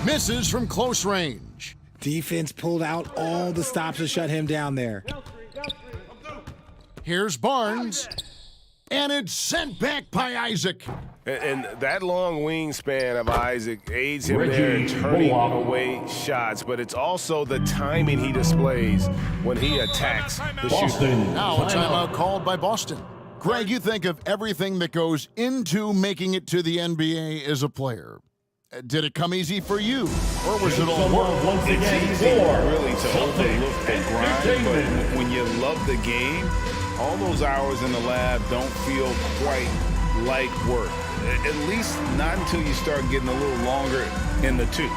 Misses from close range. Defense pulled out all the stops to shut him down there. Here's Barnes. And it's sent back by Isaac. And that long wingspan of Isaac aids him Reggie there in turning Bullock. away shots, but it's also the timing he displays when he attacks the shooter. Boston. Now a timeout called by Boston. Greg, you think of everything that goes into making it to the NBA as a player. Did it come easy for you, or was it all work? Once It's again, easy for really to overlook the grind, Entertainment. but when you love the game, all those hours in the lab don't feel quite like work. At least not until you start getting a little longer in the tooth.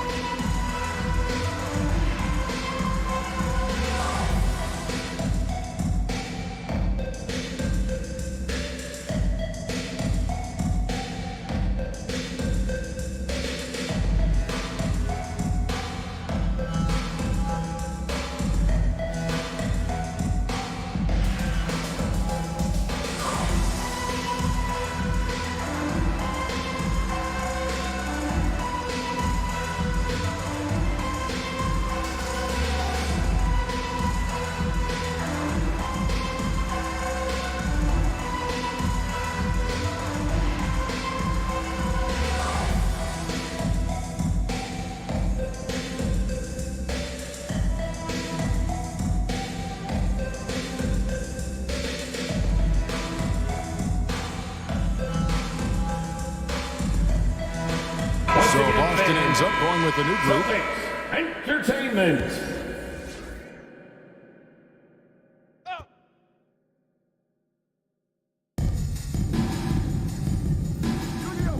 So Boston ends up going with the new group. Celtics Entertainment.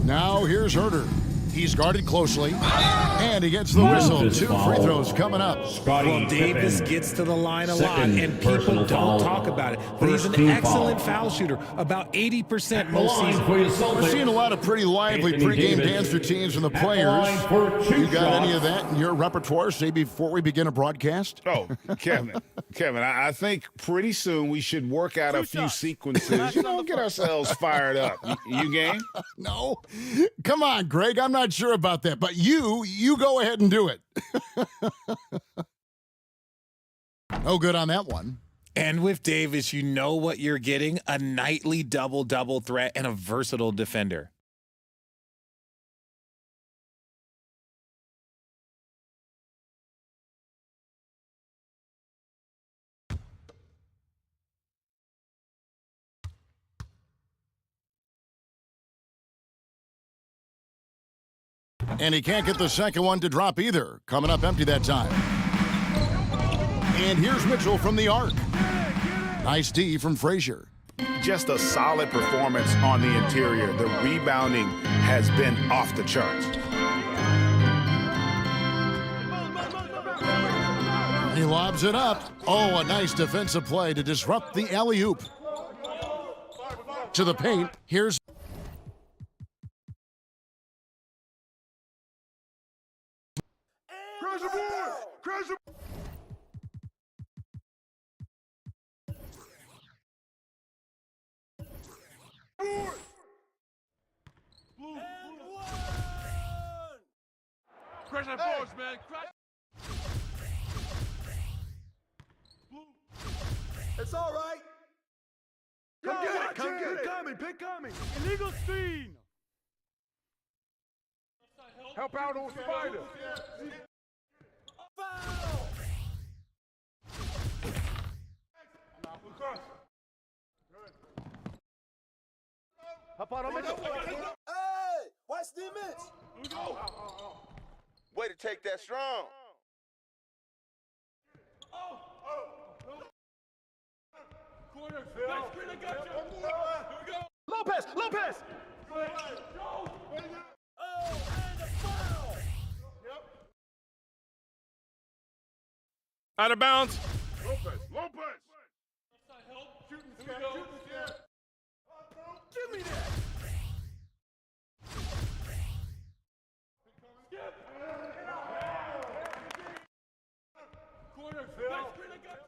Now here's Herter. He's guarded closely, and he gets the whistle. Memphis 2 free foul. throws coming up. Scottie Well, Davis Pippen. gets to the line a lot, Second and people personal don't foul. talk about it. But he's First an team excellent foul. foul shooter, about 80% The most line seasons. for your We're Celtics. seeing a lot of pretty lively Anthony pregame Davis. dance routines from the At the players. line for 2 You got any of shots. that in your repertoire, say, before we begin a broadcast? Oh, Kevin, I think pretty soon we should work out a few sequences. Get ourselves fired up. You game? No. Come on, Greg. I'm not sure about that. But you go ahead and do it. No good on that one. And with Davis, you know what you're getting, a nightly double-double threat and a versatile defender. And he can't get the second one to drop either. Coming up empty that time. And here's Mitchell from the arc. Nice D from Frazier. Just a solid performance on the interior. The rebounding has been off the charts. He lobs it up. Oh, a nice defensive play to disrupt the alley-oop. To the paint, here's... Crash that boards, man. Crash. It's all right. Come get it. Come get it. Coming. Pick coming. Illegal screen. Help out on Spider. Foul. Help out on Mitchell. Hey, watch the Mitch. Way to take that strong. Corner. Next screen, I got you. Here we go. Lopez. Lopez. Oh, and a foul. Out of bounds. Lopez. Give me that. Corner. Next screen, I got you.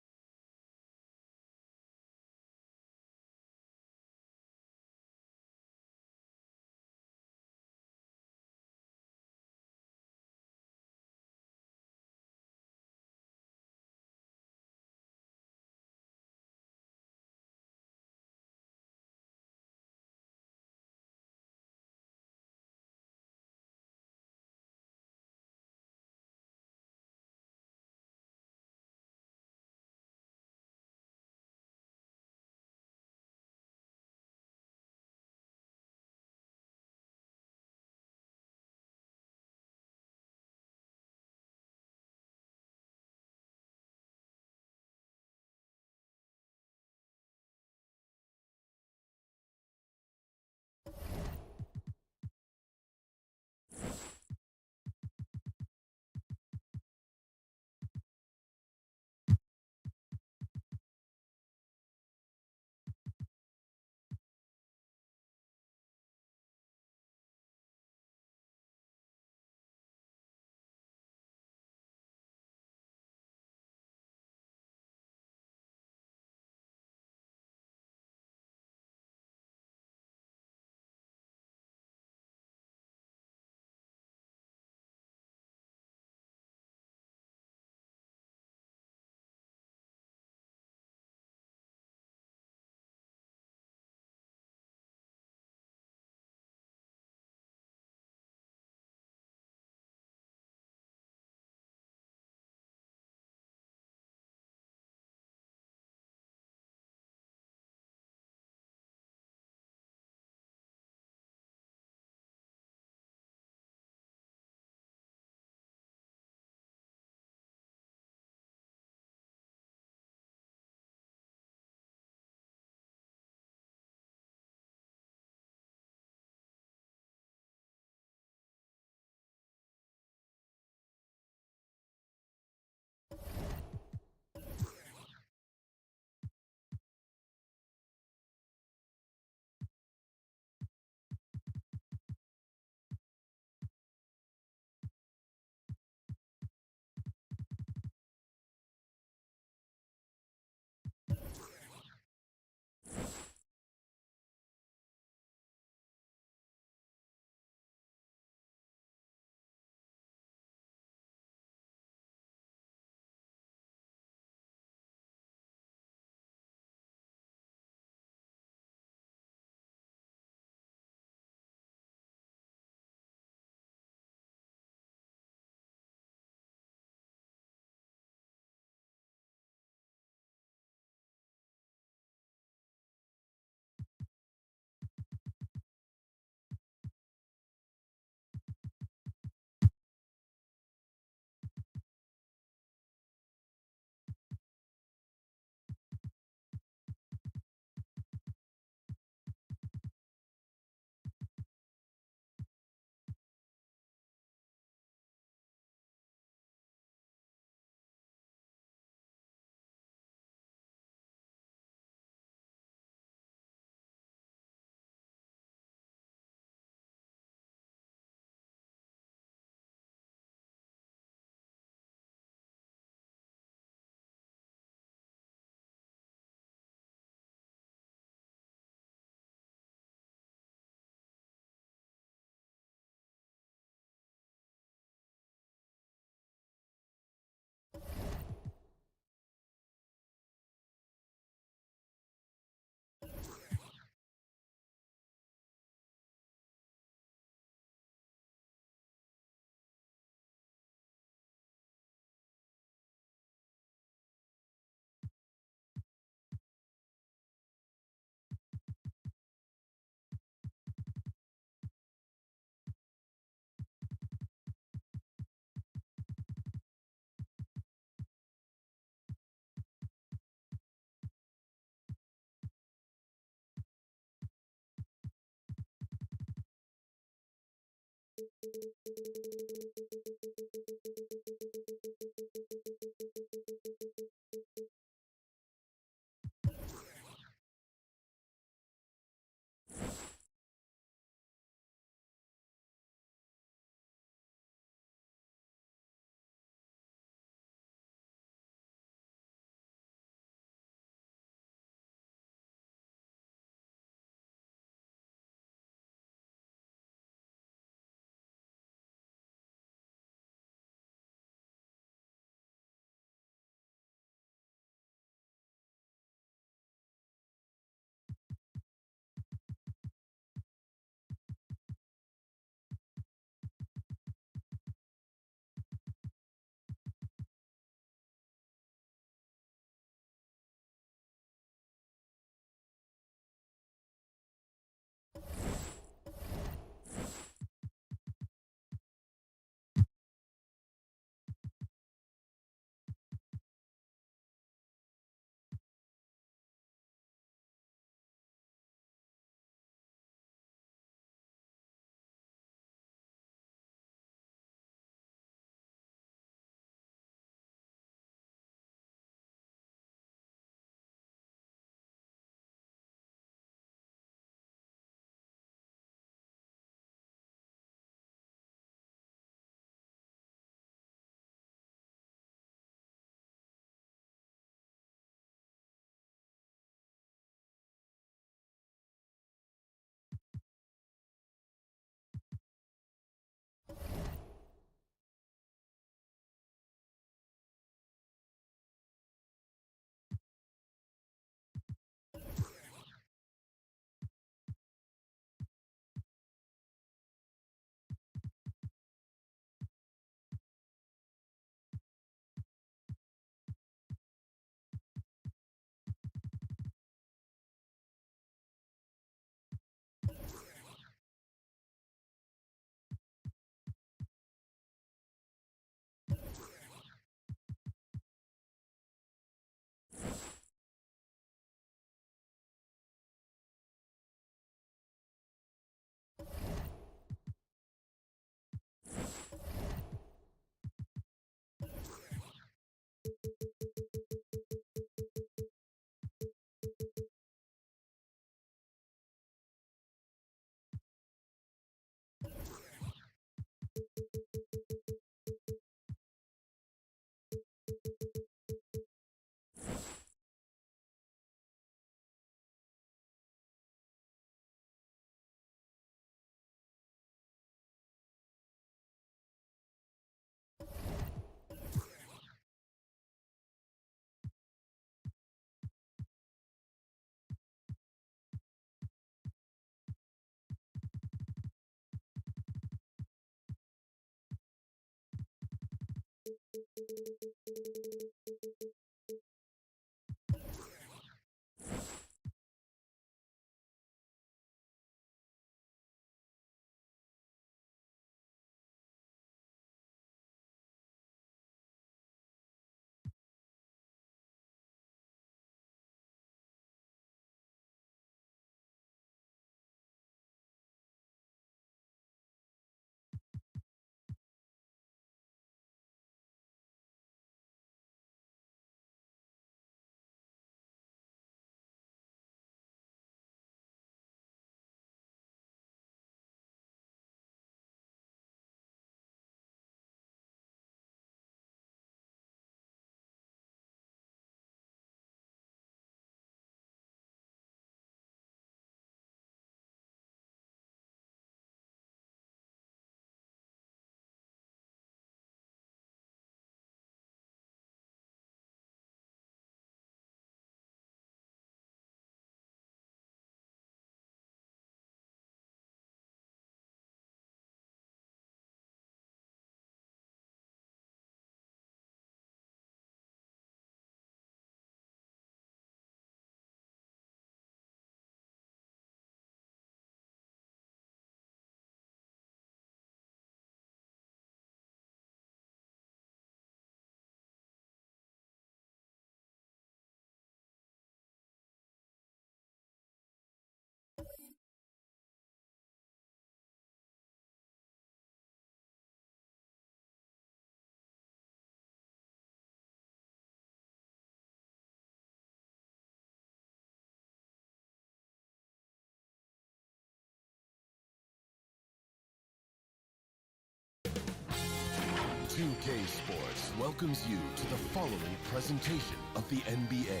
2K Sports welcomes you to the following presentation of the NBA.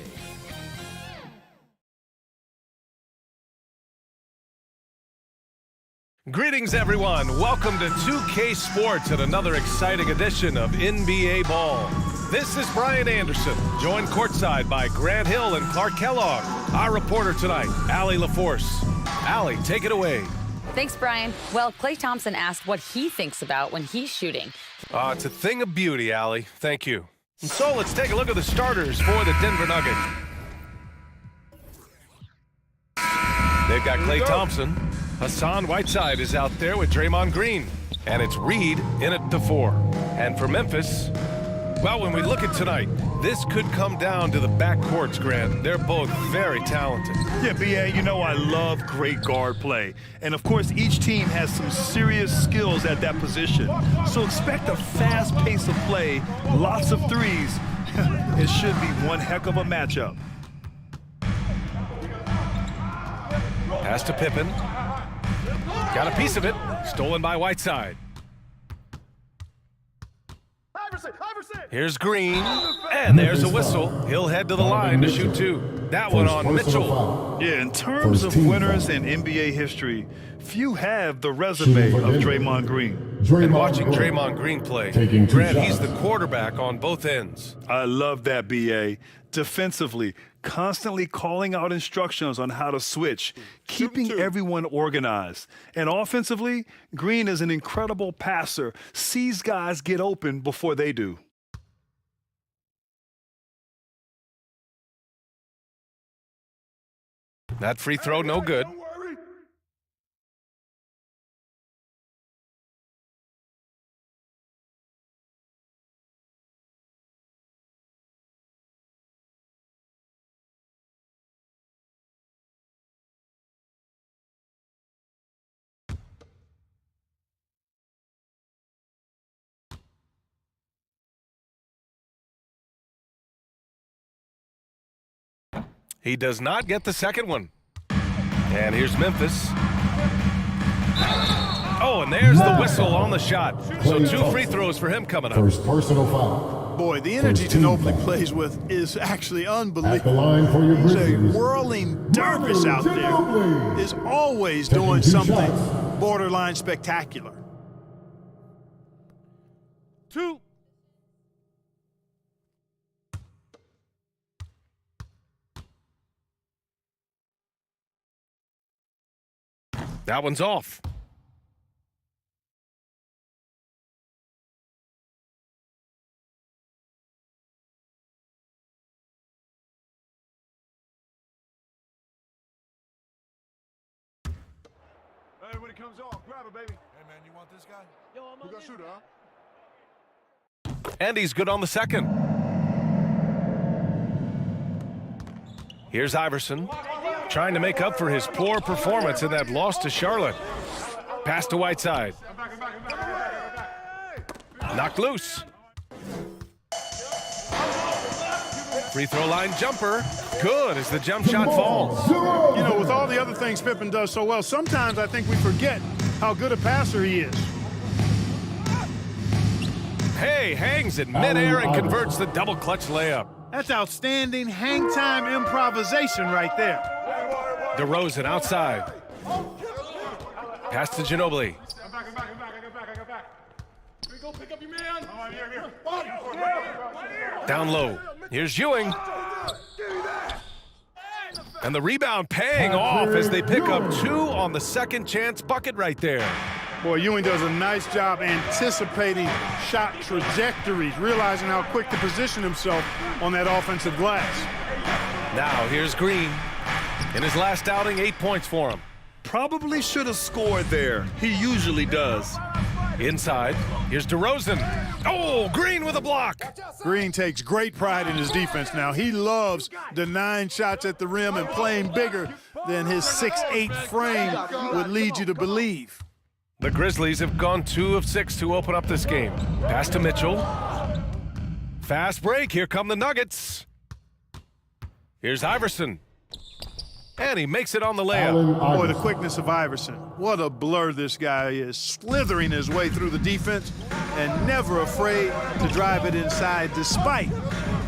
Greetings, everyone. Welcome to 2K Sports and another exciting edition of NBA Ball. This is Brian Anderson, joined courtside by Grant Hill and Clark Kellogg. Our reporter tonight, Allie LaForce. Allie, take it away. Thanks, Brian. Well, Klay Thompson asked what he thinks about when he's shooting. It's a thing of beauty, Allie. Thank you. And so let's take a look at the starters for the Denver Nuggets. They've got Klay Thompson. Hassan Whiteside is out there with Draymond Green. And it's Reed in at the 4. And for Memphis, well, when we look at tonight, this could come down to the backcourts, Grant. They're both very talented. Yeah, B.A., you know I love great guard play. And, of course, each team has some serious skills at that position. So expect a fast pace of play, lots of threes. It should be one heck of a matchup. Pass to Pippen. Got a piece of it. Stolen by Whiteside. Here's Green, and there's a whistle. He'll head to the line to shoot 2. That one on Mitchell. Yeah, in terms of winners in NBA history, few have the resume of Draymond Green. And watching Draymond Green play, Grant, he's the quarterback on both ends. I love that, B.A. Defensively, constantly calling out instructions on how to switch, keeping everyone organized. And offensively, Green is an incredible passer, sees guys get open before they do. That free throw, no good. He does not get the second one. And here's Memphis. Oh, and there's the whistle on the shot. So 2 free throws for him coming up. First personal foul. Boy, the energy Ginobili plays with is actually unbelievable. At the line for your He's a Grizzlies. whirling dervish out there. Is always doing something borderline spectacular. 2. That one's off. Hey, when it comes off, grab it, baby. Hey, man, you want this guy? Yo, I'm Who got shooter, huh? And he's good on the second. Here's Iverson, trying to make up for his poor performance in that loss to Charlotte. Pass to Whiteside. Knocked loose. Free throw line jumper. Good as the jump shot falls. You know, with all the other things Pippen does so well, sometimes I think we forget how good a passer he is. Hey, hangs in midair and converts the double clutch layup. That's outstanding hang time improvisation right there. DeRozan outside. Pass to Ginobili. I'm back. I got back. Here we go, pick up your man. Oh, here. Down low. Here's Ewing. And the rebound paying off as they pick up 2 on the second chance bucket right there. Boy, Ewing does a nice job anticipating shot trajectories, realizing how quick to position himself on that offensive glass. Now here's Green. In his last outing, 8 points for him. Probably should have scored there. He usually does. Inside, here's DeRozan. Oh, Green with a block. Green takes great pride in his defense now. He loves denying shots at the rim and playing bigger than his 6'8" frame would lead you to believe. The Grizzlies have gone 2 of 6 to open up this game. Pass to Mitchell. Fast break. Here come the Nuggets. Here's Iverson. And he makes it on the layup. Boy, the quickness of Iverson. What a blur this guy is, slithering his way through the defense and never afraid to drive it inside despite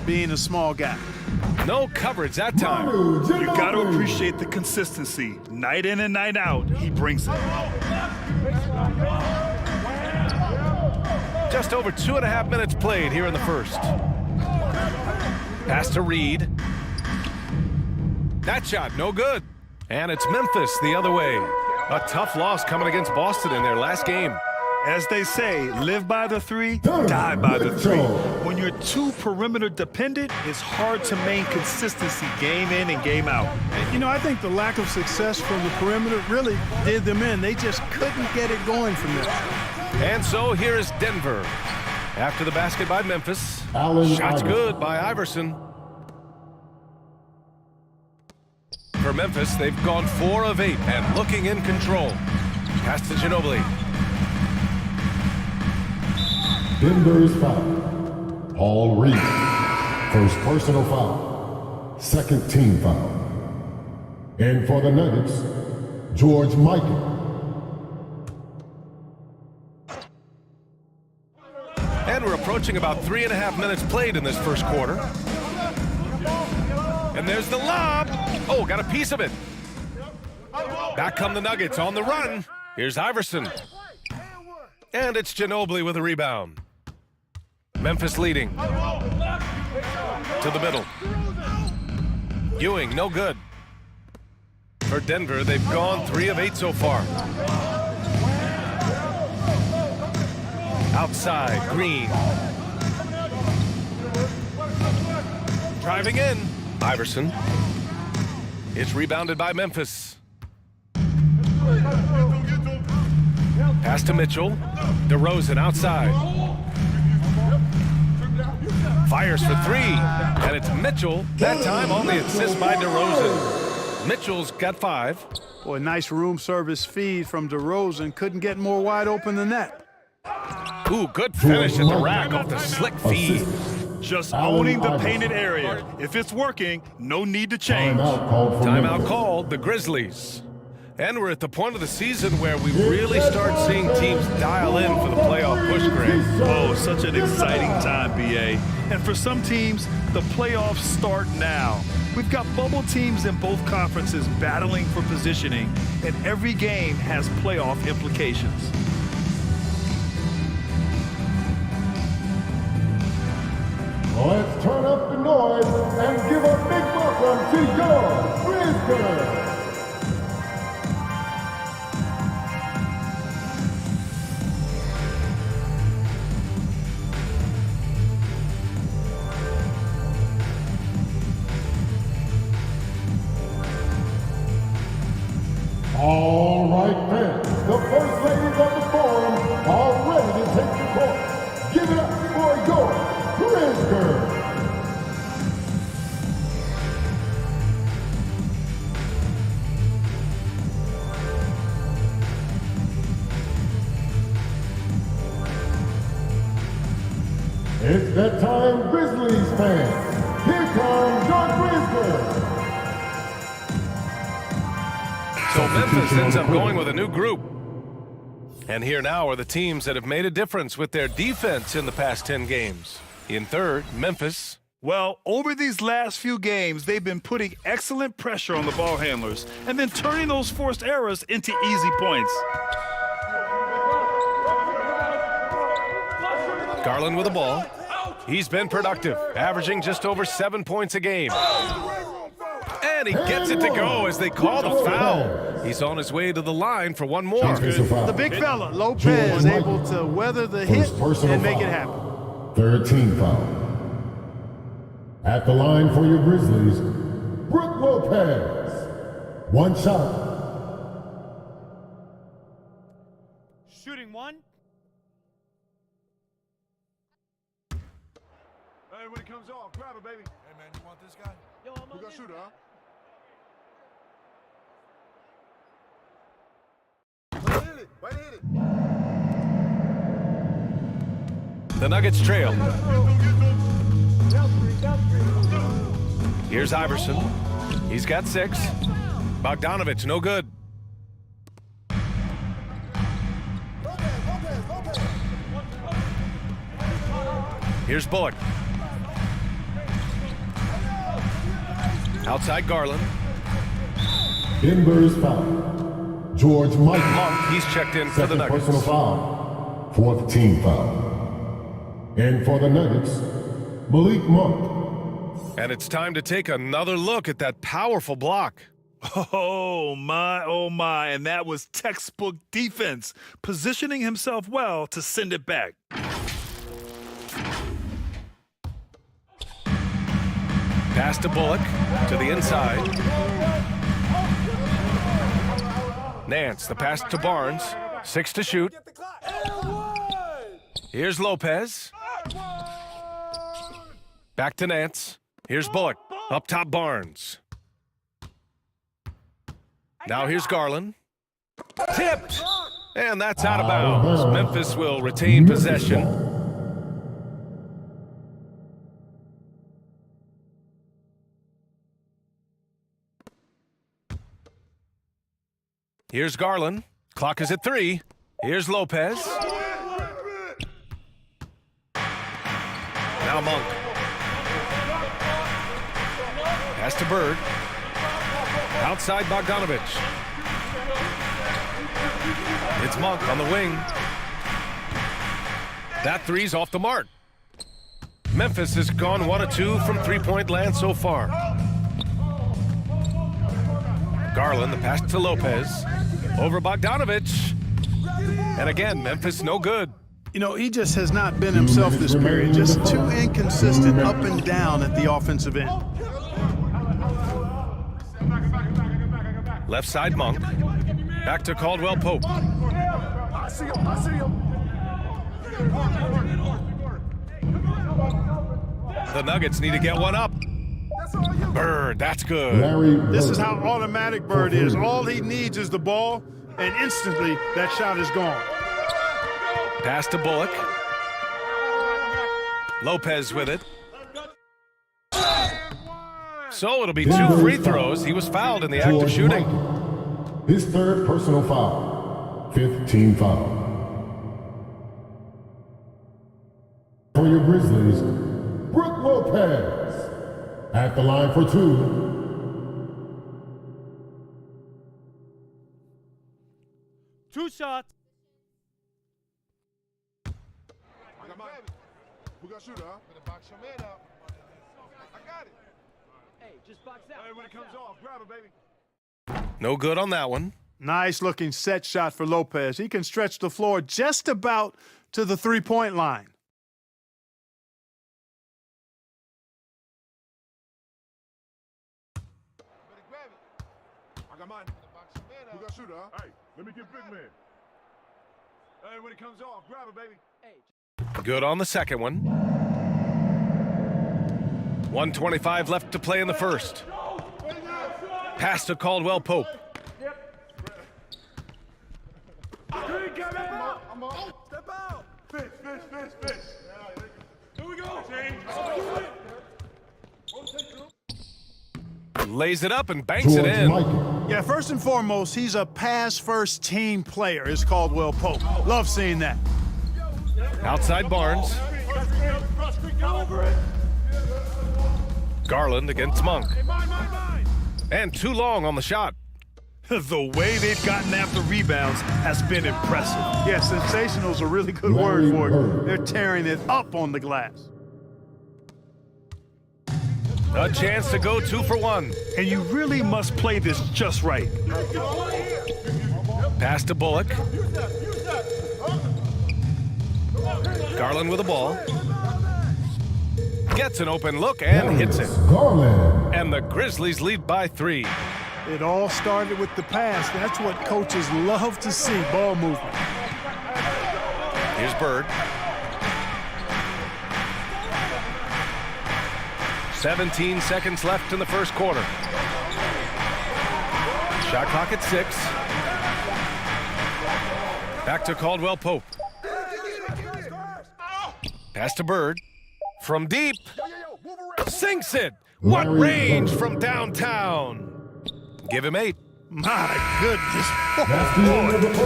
being a small guy. No coverage that time. You got to appreciate the consistency. Night in and night out, he brings it. Just over 2.5 minutes played here in the first. Pass to Reed. That shot, no good. And it's Memphis the other way. A tough loss coming against Boston in their last game. As they say, live by the three, die by the three. When you're too perimeter dependent, it's hard to maintain consistency game in and game out. And, you know, I think the lack of success from the perimeter really did them in. They just couldn't get it going from there. And so here is Denver. After the basket by Memphis. Shots good by Iverson. For Memphis, they've gone 4 of 8 and looking in control. Pass to Ginobili. Denver's foul. Paul Reed. First personal foul. Second team foul. And for the Nuggets, George Michael. And we're approaching about 3.5 minutes played in this first quarter. And there's the lob. Oh, got a piece of it. Back come the Nuggets on the run. Here's Iverson. And it's Ginobili with a rebound. Memphis leading. To the middle. Ewing, no good. For Denver, they've gone 3 of 8 so far. Outside, Green. Driving in, Iverson. It's rebounded by Memphis. Pass to Mitchell. DeRozan outside. Fires for 3, and it's Mitchell. That time on the assist by DeRozan. Mitchell's got 5. Boy, nice room service feed from DeRozan. Couldn't get more wide open than that. Ooh, good finish at the rack off the slick feed. Just owning the painted area. If it's working, no need to change. Timeout called, the Grizzlies. And we're at the point of the season where we really start seeing teams dial in for the playoff push, Greg. Oh, such an exciting time, BA. And for some teams, the playoffs start now. We've got bubble teams in both conferences battling for positioning, and every game has playoff implications. Let's turn up the noise and give a big welcome to your Grizzlies. All right, fans, the first ladies of the forum are ready to take the court. Give it up for your Grizzlies. It's that time, Grizzlies fans. Here comes your Grizzlies. So Memphis ends up going with a new group. And here now are the teams that have made a difference with their defense in the past 10 games. In third, Memphis. Well, over these last few games, they've been putting excellent pressure on the ball handlers and then turning those forced errors into easy points. Garland with the ball. He's been productive, averaging just over 7 points a game. And he gets it to go as they call the foul. He's on his way to the line for one more. The big fella, Lopez, able to weather the hit and make it happen. Third team foul. At the line for your Grizzlies, Brook Lopez. One shot. Shooting one. Hey, when it comes off, grab it, baby. Hey, man, you want this guy? Yo, I'm gonna shoot, huh? Right hit it. The Nuggets trail. Here's Iverson. He's got 6. Bogdanovich, no good. Here's Bullock. Outside Garland. Denver's foul. George Michael. Monk, he's checked in for the Second Nuggets. personal foul. Fourth team foul. And for the Nuggets, Malik Monk. And it's time to take another look at that powerful block. Oh my, and that was textbook defense, positioning himself well to send it back. Pass to Bullock, to the inside. Nance, the pass to Barnes, 6 to shoot. Here's Lopez. Back to Nance. Here's Bullock, up top Barnes. Now here's Garland. Tipped! And that's out of bounds. Memphis will retain possession. Here's Garland. Clock is at 3. Here's Lopez. Now Monk. Pass to Bird. Outside Bogdanovich. It's Monk on the wing. That three's off the mark. Memphis has gone 1 of 2 from three-point land so far. Garland, the pass to Lopez. Over Bogdanovich. And again, Memphis no good. You know, he just has not been himself this period. Just too inconsistent up and down at the offensive end. Left side Monk. Back to Caldwell Pope. I see him. The Nuggets need to get one up. Bird, that's good. This is how automatic Bird is. All he needs is the ball, and instantly that shot is gone. Pass to Bullock. Lopez with it. So it'll be 2 free throws. He was fouled in the act of shooting. His third personal foul. Fifth team foul. For your Grizzlies, Brook Lopez. At the line for 2. 2 shots. Who got shooter, huh? Better box your man up. I got it. Hey, just box out. Hey, when it comes off, grab it, baby. No good on that one. Nice looking set shot for Lopez. He can stretch the floor just about to the three-point line. I got mine. Who got shooter, huh? Hey, let me get big man. Hey, when it comes off, grab it, baby. Good on the second one. 1:25 left to play in the first. Pass to Caldwell Pope. Step out. Fish. Here we go. Lays it up and banks it in. Yeah, first and foremost, he's a pass-first team player, is Caldwell Pope. Love seeing that. Outside Barnes. Garland against Monk. And too long on the shot. The way they've gotten after rebounds has been impressive. Yeah, sensational is a really good word for it. They're tearing it up on the glass. A chance to go 2 for 1. And you really must play this just right. Pass to Bullock. Garland with the ball. Gets an open look and hits it. And the Grizzlies lead by 3. It all started with the pass. That's what coaches love to see, ball movement. Here's Bird. 17 seconds left in the first quarter. Shot clock at 6. Back to Caldwell Pope. Pass to Bird. From deep. Sinks it. What range from downtown. Give him 8. My goodness.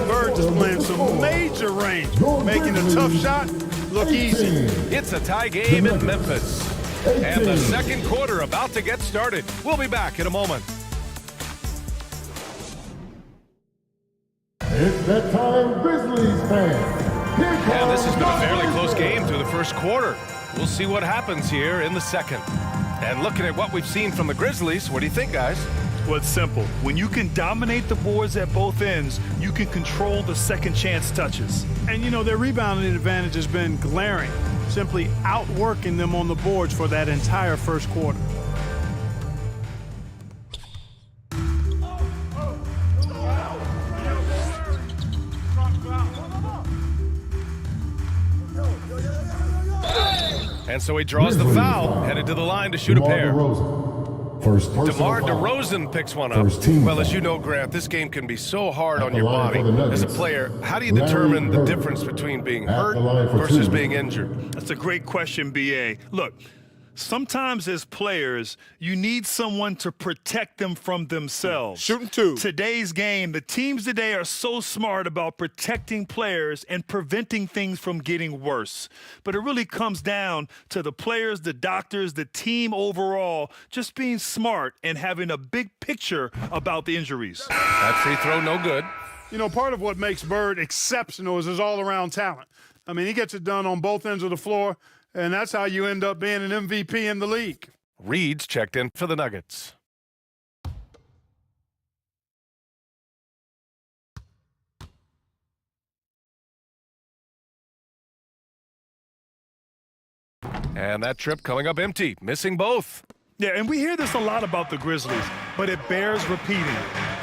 Bird displaying some major range, making a tough shot look easy. It's a tie game in Memphis. And the second quarter about to get started. We'll be back in a moment. It's that time, Grizzlies fans. And this has been a fairly close game through the first quarter. We'll see what happens here in the second. And looking at what we've seen from the Grizzlies, what do you think, guys? Well, it's simple. When you can dominate the boards at both ends, you can control the second chance touches. And, you know, their rebounding advantage has been glaring, simply outworking them on the boards for that entire first quarter. And so he draws the foul, headed to the line to shoot a pair. DeMar DeRozan picks one up. Well, as you know, Grant, this game can be so hard on your body. As a player, how do you determine the difference between being hurt versus being injured? That's a great question, B.A. Look, sometimes as players, you need someone to protect them from themselves. Shooting two. Today's game, the teams today are so smart about protecting players and preventing things from getting worse. But it really comes down to the players, the doctors, the team overall, just being smart and having a big picture about the injuries. That free throw, no good. You know, part of what makes Bird exceptional is his all-around talent. I mean, he gets it done on both ends of the floor, and that's how you end up being an MVP in the league. Reed's checked in for the Nuggets. And that trip coming up empty, missing both. Yeah, and we hear this a lot about the Grizzlies, but it bears repeating.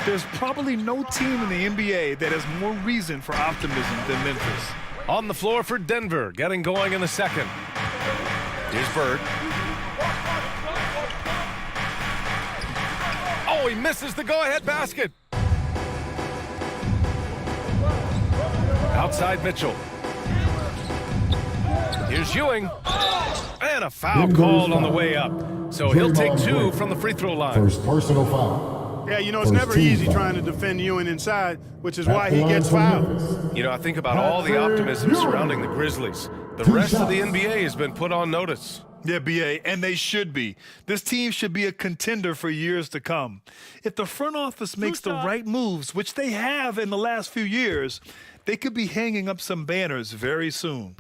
There's probably no team in the NBA that has more reason for optimism than Memphis. On the floor for Denver, getting going in the second. Here's Bird. Oh, he misses the go-ahead basket. Outside Mitchell. Here's Ewing. And a foul called on the way up. So he'll take two from the free throw line. First personal foul. Yeah, you know, it's never easy trying to defend Ewing inside, which is why he gets fouled. You know, I think about all the optimism surrounding the Grizzlies. The rest of the NBA has been put on notice. Yeah, B.A., and they should be. This team should be a contender for years to come. If the front office makes the right moves, which they have in the last few years, they could be hanging up some banners very soon.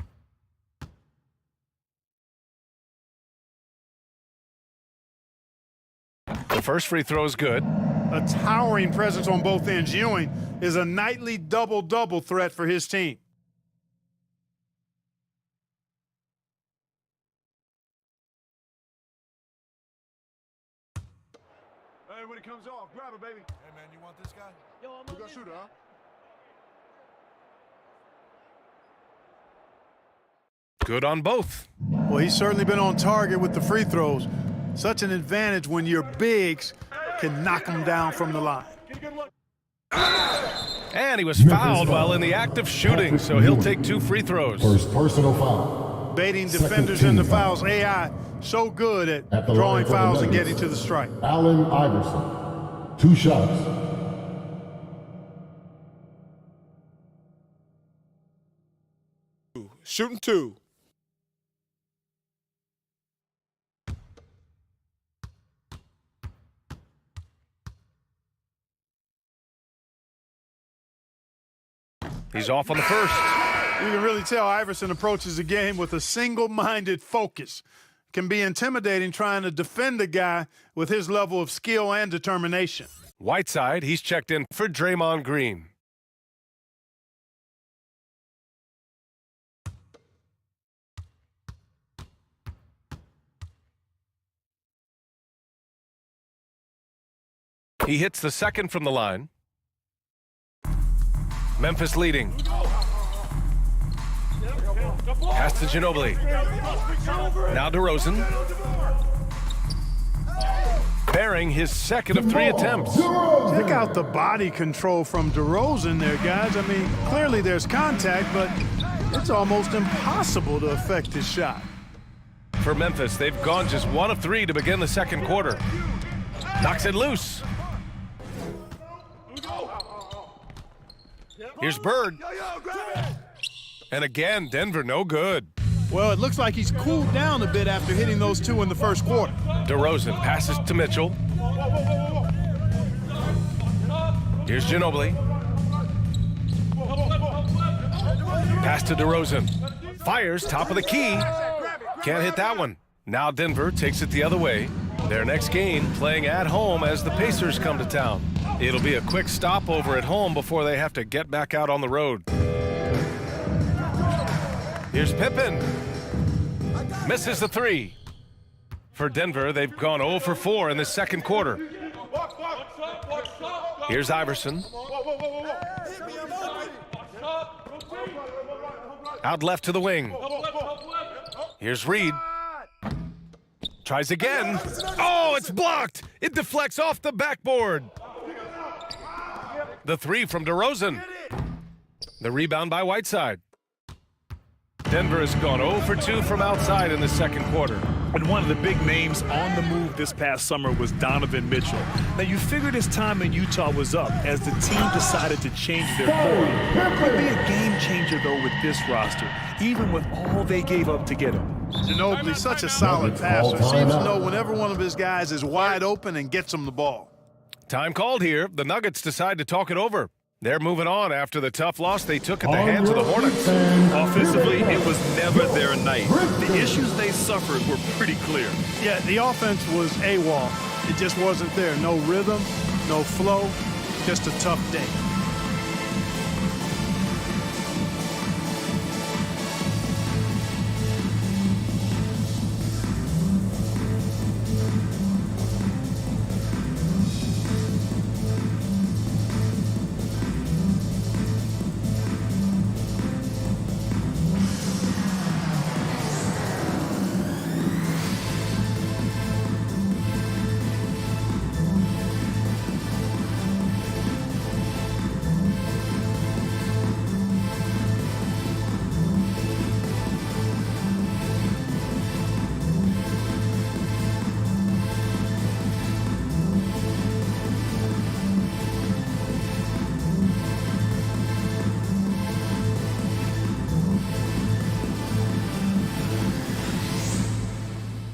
The first free throw is good. A towering presence on both ends. Ewing is a nightly double-double threat for his team. Hey, when it comes off, grab it, baby. Hey, man, you want this guy? Yo, I'm gonna shoot it, huh? Good on both. Well, he's certainly been on target with the free throws. Such an advantage when your bigs can knock them down from the line. And he was fouled while in the act of shooting, so he'll take two free throws. First personal foul. Baiting defenders into fouls. AI so good at drawing fouls and getting to the strike. Allen Iverson. 2 shots. Shooting two. He's off on the first. You can really tell Iverson approaches the game with a single-minded focus. Can be intimidating trying to defend a guy with his level of skill and determination. Whiteside, he's checked in for Draymond Green. He hits the second from the line. Memphis leading. Pass to Ginobili. Now DeRozan. Bearing his second of 3 attempts. Check out the body control from DeRozan there, guys. I mean, clearly there's contact, but it's almost impossible to affect his shot. For Memphis, they've gone just 1 of 3 to begin the second quarter. Knocks it loose. Here's Bird. And again, Denver no good. Well, it looks like he's cooled down a bit after hitting those two in the first quarter. DeRozan passes to Mitchell. Here's Ginobili. Pass to DeRozan. Fires top of the key. Can't hit that one. Now Denver takes it the other way. Their next game playing at home as the Pacers come to town. It'll be a quick stopover at home before they have to get back out on the road. Here's Pippen. Misses the three. For Denver, they've gone 0 for 4 in the second quarter. Here's Iverson. Out left to the wing. Here's Reed. Tries again. Oh, it's blocked. It deflects off the backboard. The three from DeRozan. The rebound by Whiteside. Denver has gone 0 for 2 from outside in the second quarter. And one of the big names on the move this past summer was Donovan Mitchell. Now, you figured his time in Utah was up as the team decided to change their core. Could be a game changer, though, with this roster, even with all they gave up to get him. Ginobili's such a solid passer. Seems to know whenever one of his guys is wide open and gets him the ball. Time called here. The Nuggets decide to talk it over. They're moving on after the tough loss they took at the hands of the Hornets. Offensively, it was never their night. The issues they suffered were pretty clear. Yeah, the offense was AWOL. It just wasn't there. No rhythm, no flow, just a tough day.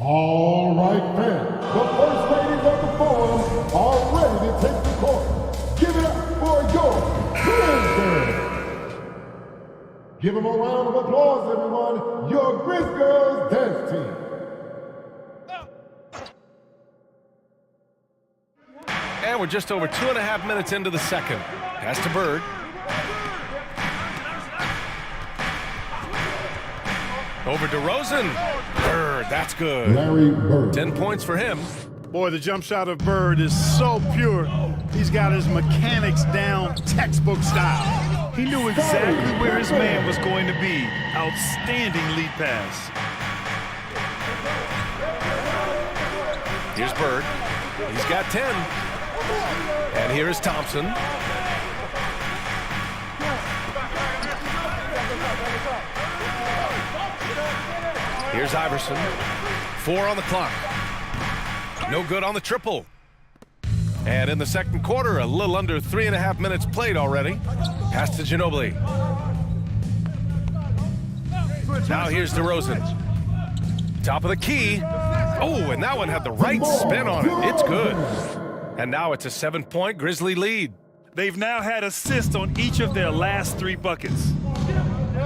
All right, fans, the first ladies of the Forum are ready to take the court. Give it up for your Grizz. Give them a round of applause, everyone. Your Grizz Girls dance team. And we're just over 2.5 minutes into the second. Pass to Bird. Over to Rosen. Bird, that's good. Larry Bird. 10 points for him. Boy, the jump shot of Bird is so pure. He's got his mechanics down, textbook style. He knew exactly where his man was going to be. Outstanding lead pass. Here's Bird. He's got 10. And here is Thompson. Here's Iverson. 4 on the clock. No good on the triple. And in the second quarter, a little under 3.5 minutes played already. Pass to Ginobili. Now here's DeRozan. Top of the key. Oh, and that one had the right spin on it. It's good. And now it's a 7-point Grizzly lead. They've now had assists on each of their last 3 buckets.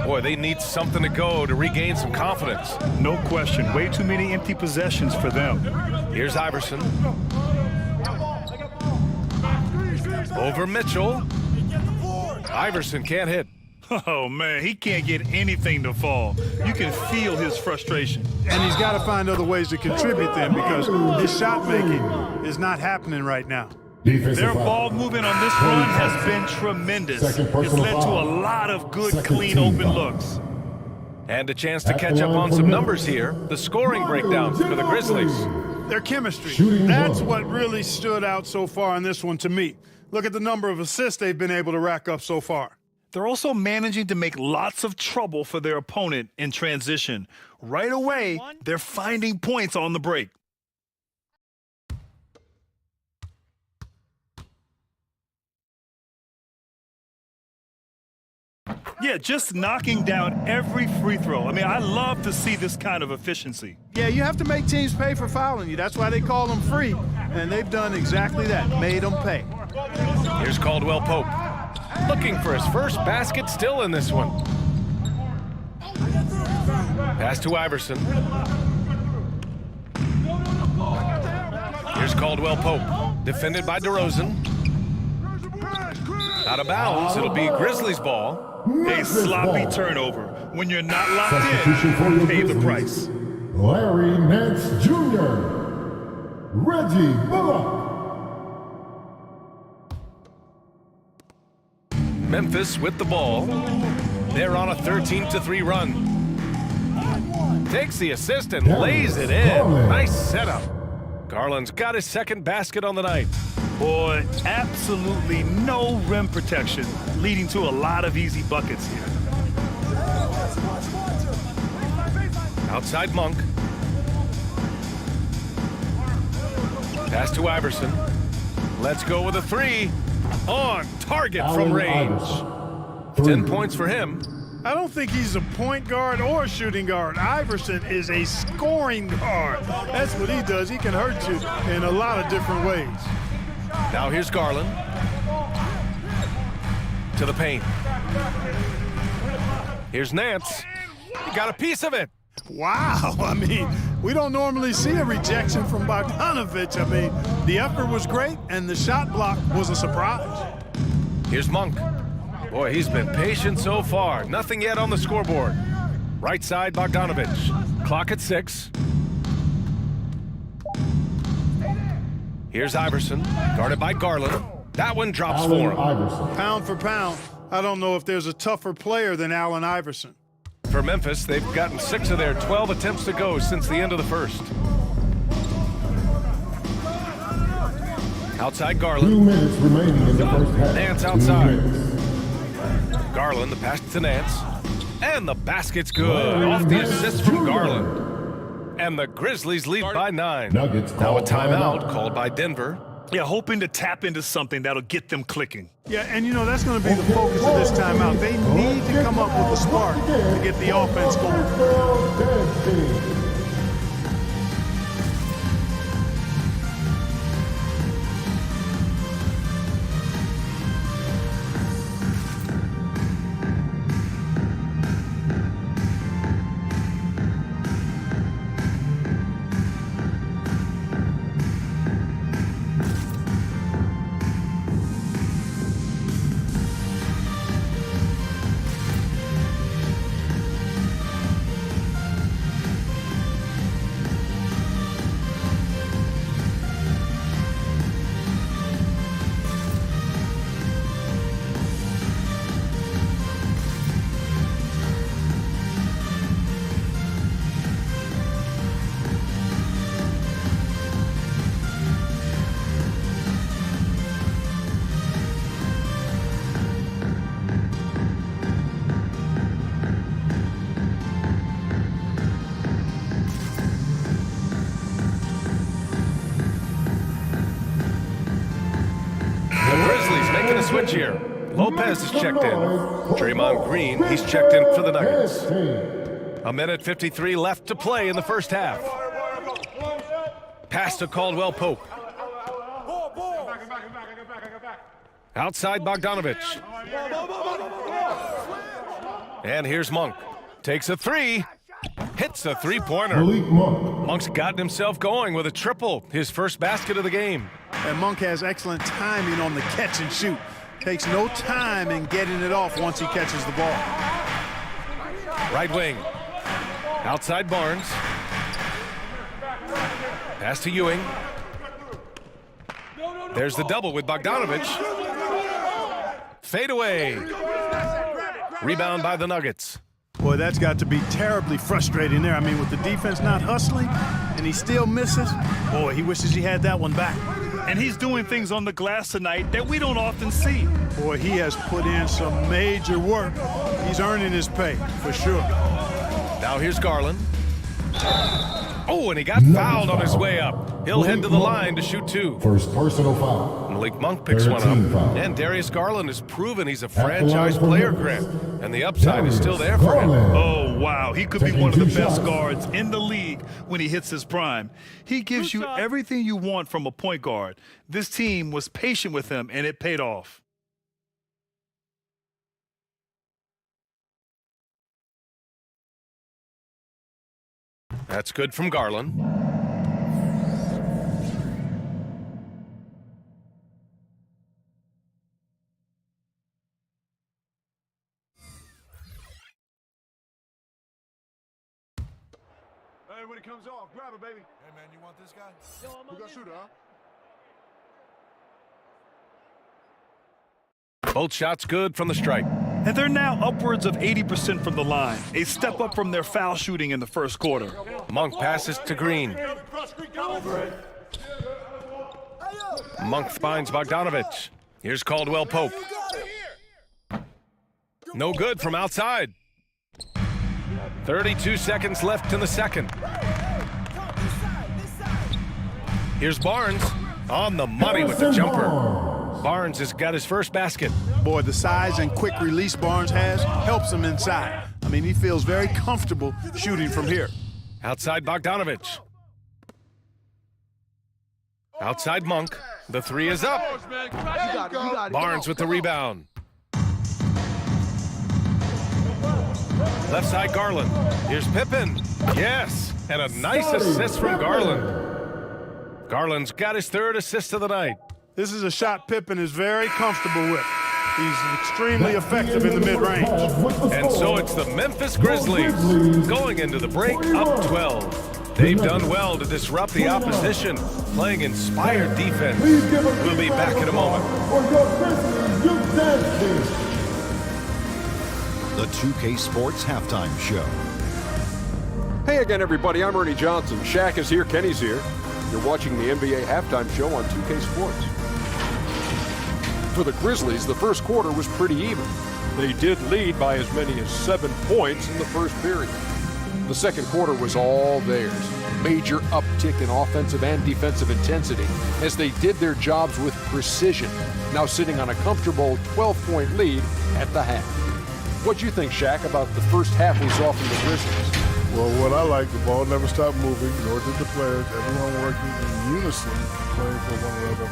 Boy, they need something to go to regain some confidence. No question. Way too many empty possessions for them. Here's Iverson. Over Mitchell. Iverson can't hit. Oh, man, he can't get anything to fall. You can feel his frustration. And he's got to find other ways to contribute then because his shot making is not happening right now. Their ball movement on this run has been tremendous. It's led to a lot of good, clean, open looks. And a chance to catch up on some numbers here. The scoring breakdowns for the Grizzlies. Their chemistry. That's what really stood out so far in this one to me. Look at the number of assists they've been able to rack up so far. They're also managing to make lots of trouble for their opponent in transition. Right away, they're finding points on the break. Yeah, just knocking down every free throw. I mean, I love to see this kind of efficiency. Yeah, you have to make teams pay for fouling you. That's why they call them free. And they've done exactly that, made them pay. Here's Caldwell Pope, looking for his first basket still in this one. Pass to Iverson. Here's Caldwell Pope, defended by DeRozan. Out of bounds, it'll be Grizzlies ball. A sloppy turnover. When you're not locked in, pay the price. Larry Nance Jr., Reggie Bullock. Memphis with the ball. They're on a 13-3 run. Takes the assist and lays it in. Nice setup. Garland's got his second basket on the night. Boy, absolutely no rim protection, leading to a lot of easy buckets here. Outside Monk. Pass to Iverson. Let's go with a three. On target from range. 10 points for him. I don't think he's a point guard or a shooting guard. Iverson is a scoring guard. That's what he does. He can hurt you in a lot of different ways. Now here's Garland. To the paint. Here's Nance. He got a piece of it. Wow. I mean, we don't normally see a rejection from Bogdanovich. I mean, the effort was great, and the shot block was a surprise. Here's Monk. Boy, he's been patient so far. Nothing yet on the scoreboard. Right side, Bogdanovich. Clock at 6. Here's Iverson, guarded by Garland. That one drops for him. Pound for pound, I don't know if there's a tougher player than Allen Iverson. For Memphis, they've gotten 6 of their 12 attempts to go since the end of the first. Outside Garland. 2 minutes remaining in the first half. Nance outside. Garland, the pass to Nance. And the basket's good. Off the assist from Garland. And the Grizzlies lead by 9. Nuggets Now a timeout called by Denver. Yeah, hoping to tap into something that'll get them clicking. Yeah, and you know, that's going to be the focus of this timeout. They need to come up with a spark to get the offense going. Switch here. Lopez is checked in. Draymond Green, he's checked in for the Nuggets. A minute 53 left to play in the first half. Pass to Caldwell Pope. Outside Bogdanovich. And here's Monk. Takes a three. Hits a three-pointer. Monk's gotten himself going with a triple, his first basket of the game. And Monk has excellent timing on the catch and shoot. Takes no time in getting it off once he catches the ball. Right wing. Outside Barnes. Pass to Ewing. There's the double with Bogdanovich. Fade away. Rebound by the Nuggets. Boy, that's got to be terribly frustrating there. I mean, with the defense not hustling and he still misses, boy, he wishes he had that one back. And he's doing things on the glass tonight that we don't often see. Boy, he has put in some major work. He's earning his pay, for sure. Now here's Garland. Oh, and he got fouled on his way up. He'll head to the line to shoot 2. First personal foul. Malik Monk picks one up. And Darius Garland has proven he's a franchise player, Grant. And the upside is still there for him. Oh, wow. He could be one of the best guards in the league when he hits his prime. He gives you everything you want from a point guard. This team was patient with him, and it paid off. That's good from Garland. Hey, when it comes off, grab it, baby. Hey, man, you want this guy? Who got shooter, huh? Both shots good from the stripe. And they're now upwards of 80% from the line, a step up from their foul shooting in the first quarter. Monk passes to Green. Monk finds Bogdanovich. Here's Caldwell Pope. No good from outside. 32 seconds left in the second. Here's Barnes on the money with the jumper. Barnes has got his first basket. Boy, the size and quick release Barnes has helps him inside. I mean, he feels very comfortable shooting from here. Outside Bogdanovich. Outside Monk. The three is up. Barnes with the rebound. Left side Garland. Here's Pippen. Yes, and a nice assist from Garland. Garland's got his third assist of the night. This is a shot Pippen is very comfortable with. He's extremely effective in the mid-range. And so it's the Memphis Grizzlies going into the break up 12. They've done well to disrupt the opposition, playing inspired defense. We'll be back in a moment. The 2K Sports Halftime Show. Hey again, everybody. I'm Ernie Johnson. Shaq is here. Kenny's here. You're watching the NBA Halftime Show on 2K Sports. For the Grizzlies, the first quarter was pretty even. They did lead by as many as 7 points in the first period. The second quarter was all theirs. Major uptick in offensive and defensive intensity as they did their jobs with precision, now sitting on a comfortable 12-point lead at the half. What'd you think, Shaq, about the first half we saw from the Grizzlies? Well, what I like, the ball never stopped moving, nor did the players. Everyone working in unison, playing for one another.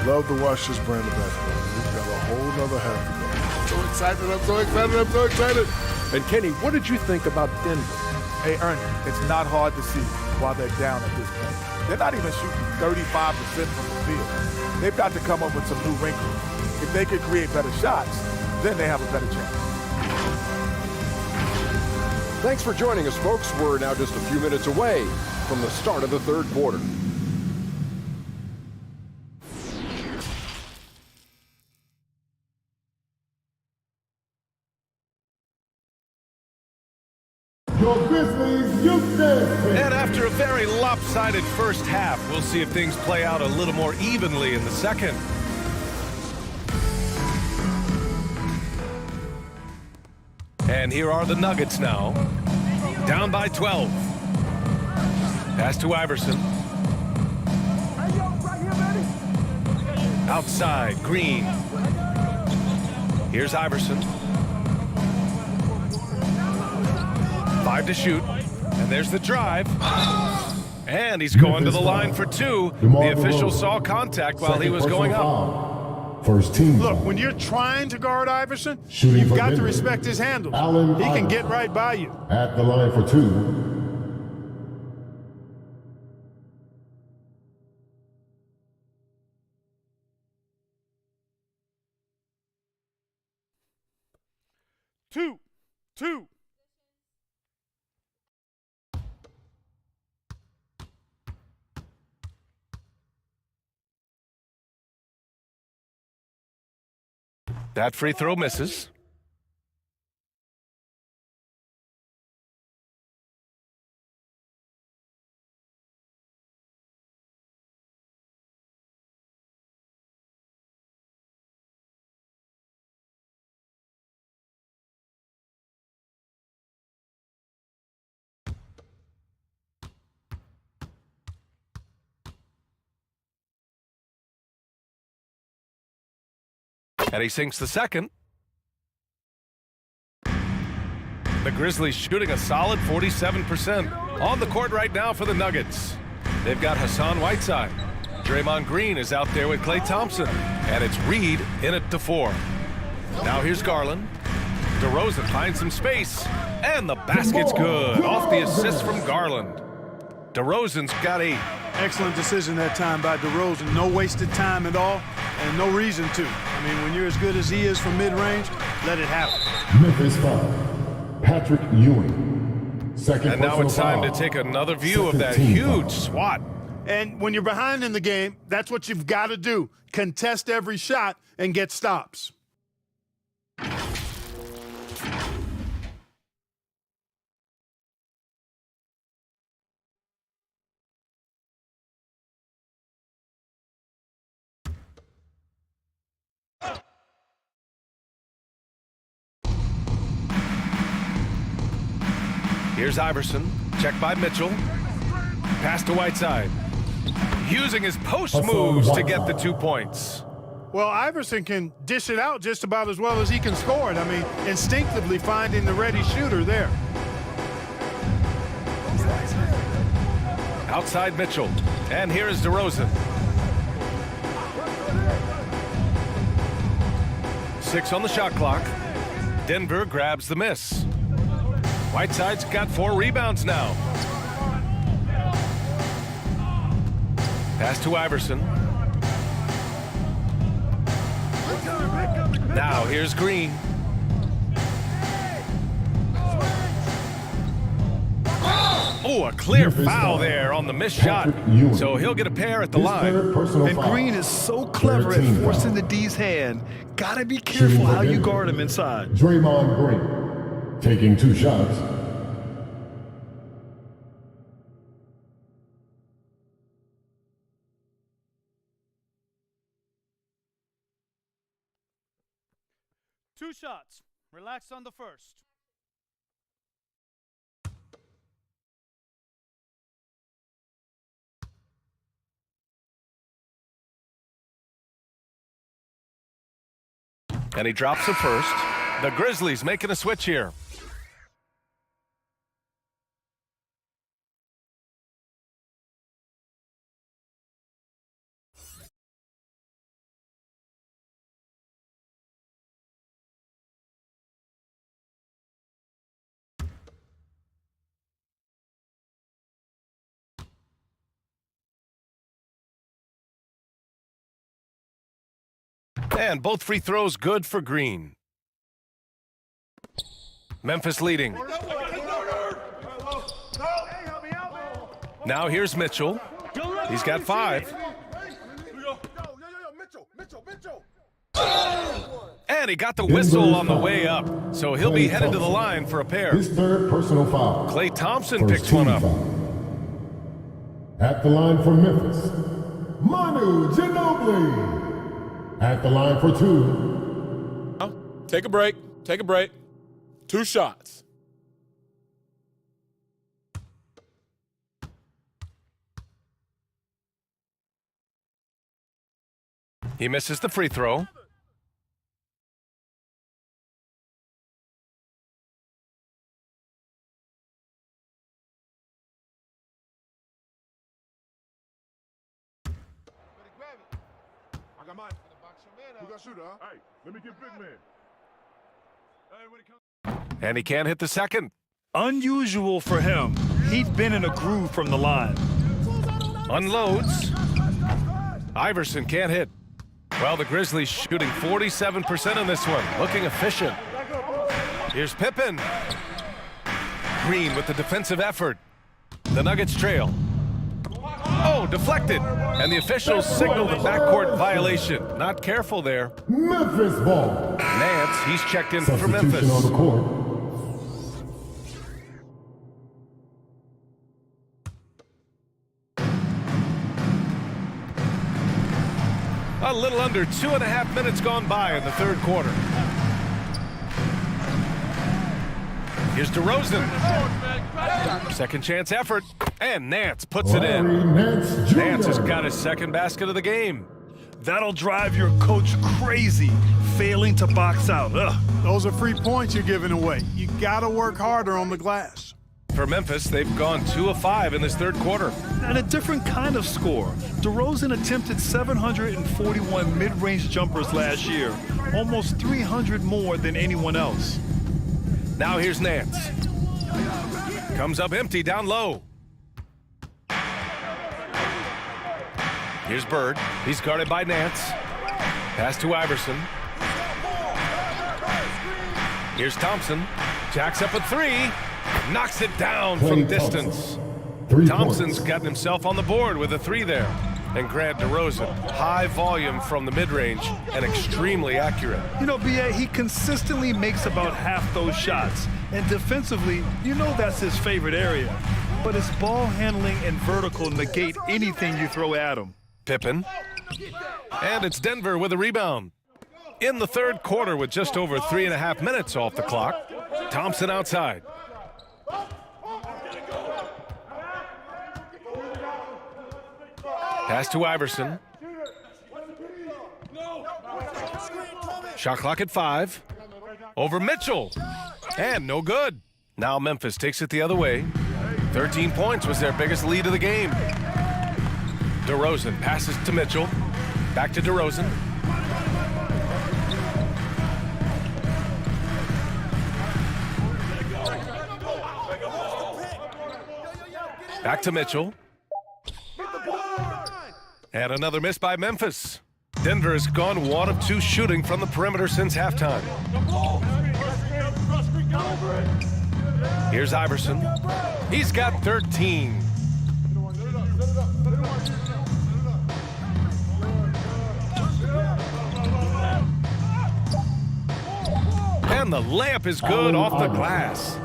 Love to watch this brand of basketball. We've got a whole nother half to go. I'm so excited, I'm so excited, I'm so excited. And Kenny, what did you think about Denver? Hey, Ernie, it's not hard to see why they're down at this point. They're not even shooting 35% from the field. They've got to come up with some new wrinkles. If they could create better shots, then they have a better chance. Thanks for joining us, folks. We're now just a few minutes away from the start of the third quarter. Your Grizzlies, Houston. And after a very lopsided first half, we'll see if things play out a little more evenly in the second. And here are the Nuggets now. Down by 12. Pass to Iverson. Outside, Green. Here's Iverson. 5 to shoot. And there's the drive. And he's going to the line for 2. The official saw contact while he was going up. First team. Look, when you're trying to guard Iverson, Shooting you've for got to Denver. respect his handles. Allen He can Iverson. get right by you. At the line for 2. Two. That free throw misses. And he sinks the second. The Grizzlies shooting a solid 47%. On the court right now for the Nuggets. They've got Hassan Whiteside. Draymond Green is out there with Klay Thompson. And it's Reed in it to 4. Now here's Garland. DeRozan finds some space. And the basket's good. Off the assist from Garland. DeRozan's got 8. Excellent decision that time by DeRozan. No wasted time at all, and no reason to. I mean, when you're as good as he is from mid-range, let it happen. Memphis foul. Patrick Ewing. Second And now it's time foul. to take another view of that huge swat. And when you're behind in the game, that's what you've got to do. Contest every shot and get stops. Here's Iverson. Check by Mitchell. Pass to Whiteside. Using his post moves to get the 2 points. Well, Iverson can dish it out just about as well as he can score it. I mean, instinctively finding the ready shooter there. Outside Mitchell. And here is DeRozan. 6 on the shot clock. Denver grabs the miss. Whiteside's got 4 rebounds now. Pass to Iverson. Now here's Green. Oh, a clear foul there on the missed shot. So he'll get a pair at the line. And Green is so clever at forcing the D's hand. Gotta be careful how you guard him inside. Draymond Green taking 2 shots. Two shots. Relax on the first. And he drops the first. The Grizzlies making a switch here. And both free throws good for Green. Memphis leading. Now here's Mitchell. He's got 5. And he got the whistle on the way up. So he'll be headed to the line for a pair. His 3rd personal foul. Klay Thompson picks one up. At the line for Memphis, Manu Ginobili. At the line for 2. Take a break. Take a break. 2 shots. He misses the free throw. I got mine. Who got shooter, huh? Hey, let me get big man. Hey, when it comes. And he can't hit the second. Unusual for him. He'd been in a groove from the line. Unloads. Iverson can't hit. Well, the Grizzlies shooting 47% in this one. Looking efficient. Here's Pippen. Green with the defensive effort. The Nuggets trail. Oh, deflected. And the officials signal the backcourt violation. Not careful there. Memphis ball. Nance, he's checked in for Substitution Memphis. on the court. A little under 2.5 minutes gone by in the 3rd quarter. Here's DeRozan. Second chance effort. And Nance puts it in. Nance has got his 2nd basket of the game. That'll drive your coach crazy. failing to box out. Ugh. Those are free points you're giving away. You got to work harder on the glass. For Memphis, they've gone 2 of 5 in this third quarter. And a different kind of score. DeRozan attempted 741 mid-range jumpers last year, almost 300 more than anyone else. Now here's Nance. Comes up empty down low. Here's Bird. He's guarded by Nance. Pass to Iverson. Here's Thompson. Jacks up a 3. Knocks it down from distance. Thompson's gotten himself on the board with a 3 there. And Grant DeRozan, high volume from the mid-range and extremely accurate. You know, B.A., he consistently makes about half those shots. And defensively, you know that's his favorite area. But his ball handling and vertical negate anything you throw at him. Pippen. And it's Denver with a rebound. In the third quarter with just over 3.5 minutes off the clock. Thompson outside. Pass to Iverson. Shot clock at 5. Over Mitchell. And no good. Now Memphis takes it the other way. 13 points was their biggest lead of the game. DeRozan passes to Mitchell. Back to DeRozan. Back to Mitchell. And another miss by Memphis. Denver has gone 1 of 2 shooting from the perimeter since halftime. Here's Iverson. He's got 13. And the layup is good off the glass.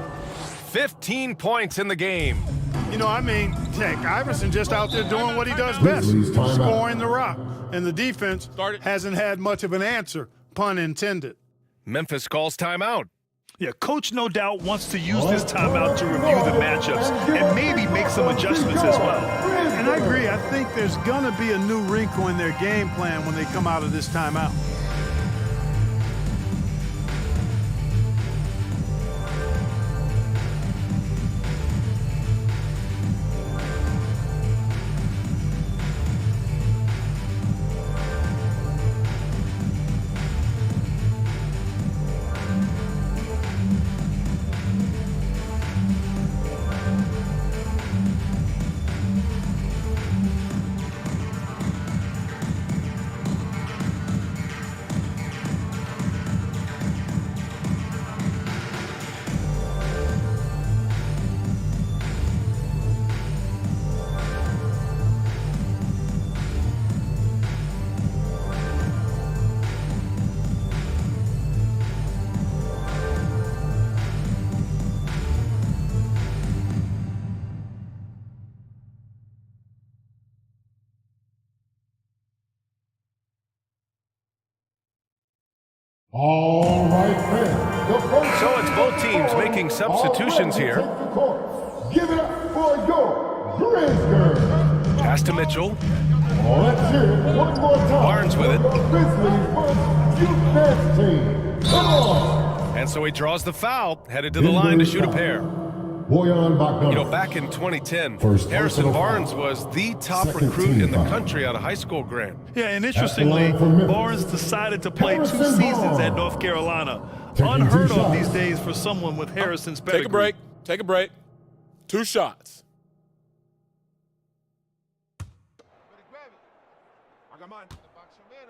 15 points in the game. You know, I mean, heck, Iverson just out there doing what he does best, scoring the rock. And the defense hasn't had much of an answer, pun intended. Memphis calls timeout. Yeah, coach no doubt wants to use this timeout to review the matchups and maybe make some adjustments as well. And I agree. I think there's going to be a new wrinkle in their game plan when they come out of this timeout. All right, then. So it's both teams making substitutions here. Give it up for your Grizzlies. Pass to Mitchell. Let's hear it one more time. Barnes with it. Grizzlies team. Come on. And so he draws the foul, headed to the line to shoot a pair. You know, back in 2010, Harrison Barnes was the top recruit in the country out of high school, Grant. Yeah, and interestingly, Barnes decided to play 2 seasons at North Carolina. Unheard of these days for someone with Harrison's pedigree. Take a break. Take a break. 2 shots. I got mine.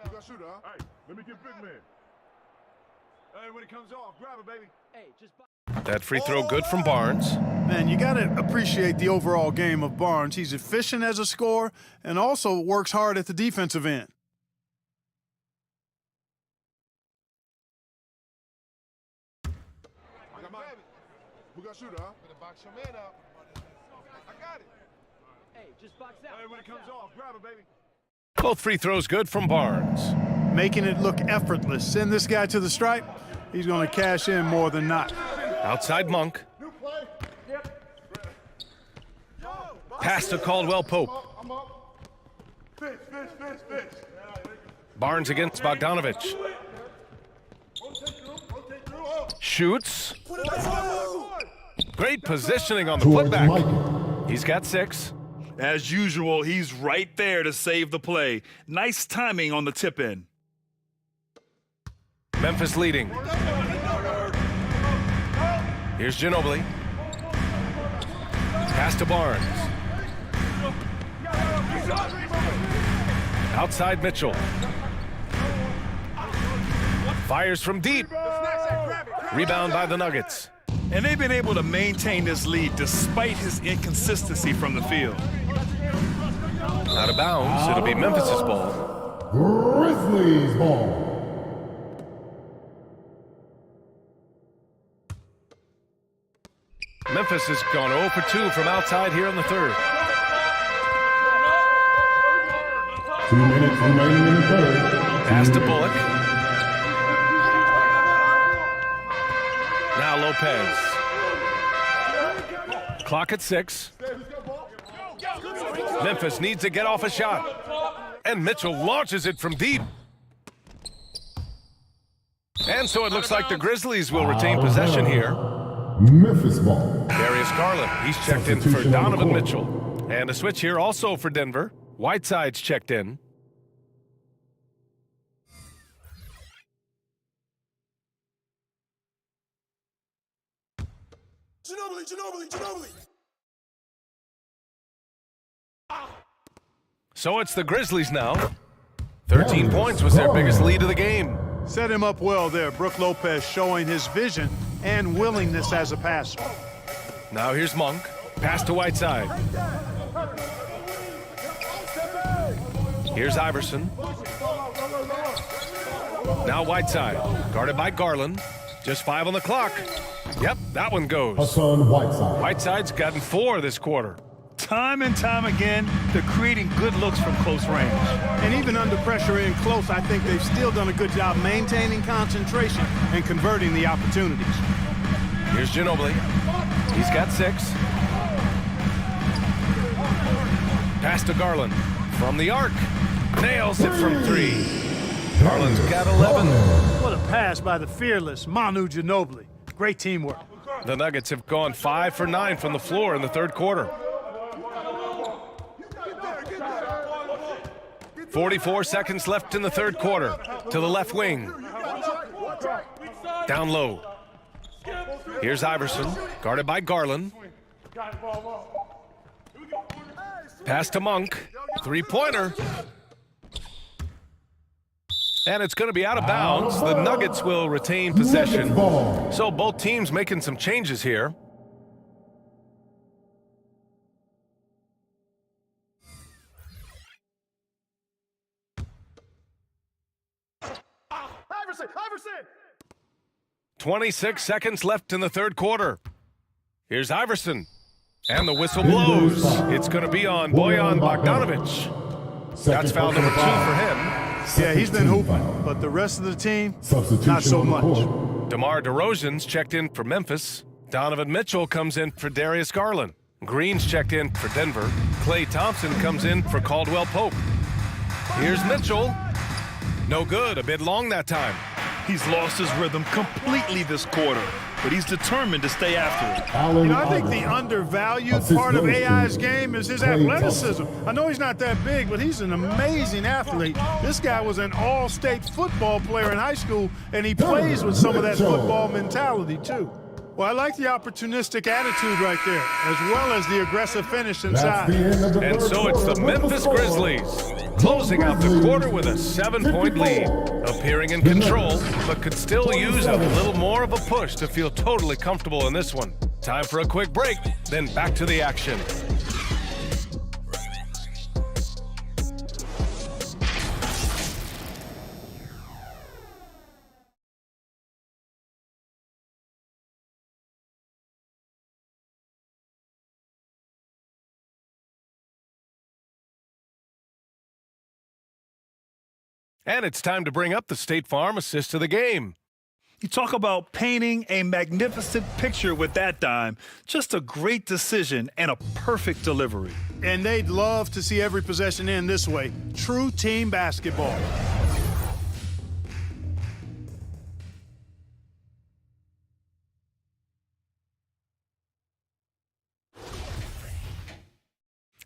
You got shooter, huh? Hey, let me get big man. Hey, when it comes off, grab it, baby. Hey, just. That free throw good from Barnes. Man, you got to appreciate the overall game of Barnes. He's efficient as a scorer and also works hard at the defensive end. I got mine. Who got shooter, huh? Better box your man up. I got it. Hey, just box out. Hey, when it comes off, grab it, baby. Both free throws good from Barnes. Making it look effortless. Send this guy to the stripe. He's going to cash in more than not. Outside Monk. Pass to Caldwell Pope. Barnes against Bogdanovich. Shoots. Great positioning on the putback. He's got 6. As usual, he's right there to save the play. Nice timing on the tip in. Memphis leading. Here's Ginobili. Pass to Barnes. Outside Mitchell. Fires from deep. Rebound by the Nuggets. And they've been able to maintain this lead despite his inconsistency from the field. Out of bounds, it'll be Memphis's ball. Grizzlies ball. Memphis has gone 0 for 2 from outside here in the third. 2 minutes remaining in the third. Pass to Bullock. Now Lopez. Clock at 6. Memphis needs to get off a shot. And Mitchell launches it from deep. And so it looks like the Grizzlies will retain possession here. Memphis ball. Darius Garland, he's checked in for Donovan Mitchell. And a switch here also for Denver. Whiteside's checked in. Ginobili. So it's the Grizzlies now. 13 points was their biggest lead of the game. Set him up well there. Brook Lopez showing his vision and willingness as a passer. Now here's Monk. Pass to Whiteside. Here's Iverson. Now Whiteside. Guarded by Garland. Just 5 on the clock. Yep, that one goes. Hassan Whiteside. Whiteside's gotten 4 this quarter. Time and time again, they're creating good looks from close range. And even under pressure in close, I think they've still done a good job maintaining concentration and converting the opportunities. Here's Ginobili. He's got 6. Pass to Garland. From the arc. Nails it from 3. Garland's got 11. What a pass by the fearless Manu Ginobili. Great teamwork. The Nuggets have gone 5 for 9 from the floor in the third quarter. 44 seconds left in the third quarter. To the left wing. Down low. Here's Iverson, guarded by Garland. Pass to Monk. 3-pointer. And it's going to be out of bounds. The Nuggets will retain possession. So both teams making some changes here. Iverson! 26 seconds left in the third quarter. Here's Iverson. And the whistle blows. It's going to be on Bojan Bogdanovic. That's foul number 2 for him. Yeah, he's been hooping, but the rest of the team, not so much. DeMar DeRozan's checked in for Memphis. Donovan Mitchell comes in for Darius Garland. Green's checked in for Denver. Klay Thompson comes in for Caldwell Pope. Here's Mitchell. No good, a bit long that time. He's lost his rhythm completely this quarter, but he's determined to stay after it. I think the undervalued part of AI's game is his athleticism. I know he's not that big, but he's an amazing athlete. This guy was an all-state football player in high school, and he plays with some of that football mentality, too. Well, I like the opportunistic attitude right there, as well as the aggressive finish inside. And so it's the Memphis Grizzlies closing out the quarter with a 7-point lead. Appearing in control, but could still use a little more of a push to feel totally comfortable in this one. Time for a quick break, then back to the action. And it's time to bring up the State Farm assist of the game. You talk about painting a magnificent picture with that dime. Just a great decision and a perfect delivery. And they'd love to see every possession end this way. True team basketball.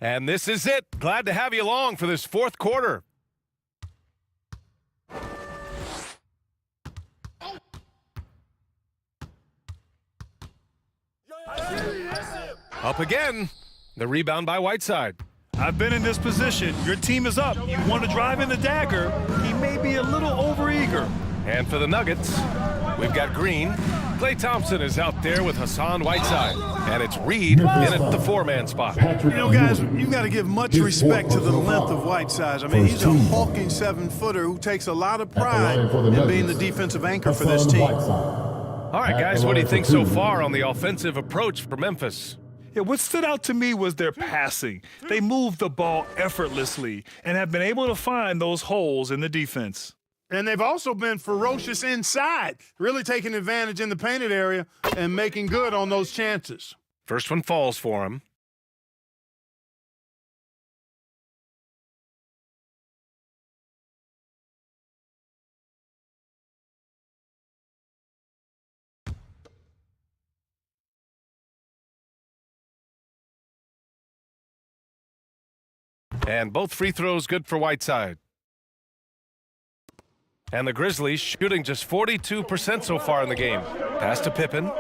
And this is it. Glad to have you along for this fourth quarter. Up again. The rebound by Whiteside. I've been in this position. Your team is up. You want to drive in the dagger. He may be a little overeager. And for the Nuggets, we've got Green. Klay Thompson is out there with Hassan Whiteside. And it's Reed in at the four-man spot. You know, guys, you got to give much respect to the length of Whiteside. I mean, he's a hulking 7-footer who takes a lot of pride in being the defensive anchor for this team. All right, guys, what do you think so far on the offensive approach for Memphis? Yeah, what stood out to me was their passing. They moved the ball effortlessly and have been able to find those holes in the defense. And they've also been ferocious inside, really taking advantage in the painted area and making good on those chances. First one falls for him. And both free throws good for Whiteside. And the Grizzlies shooting just 42% so far in the game. Pass to Pippen.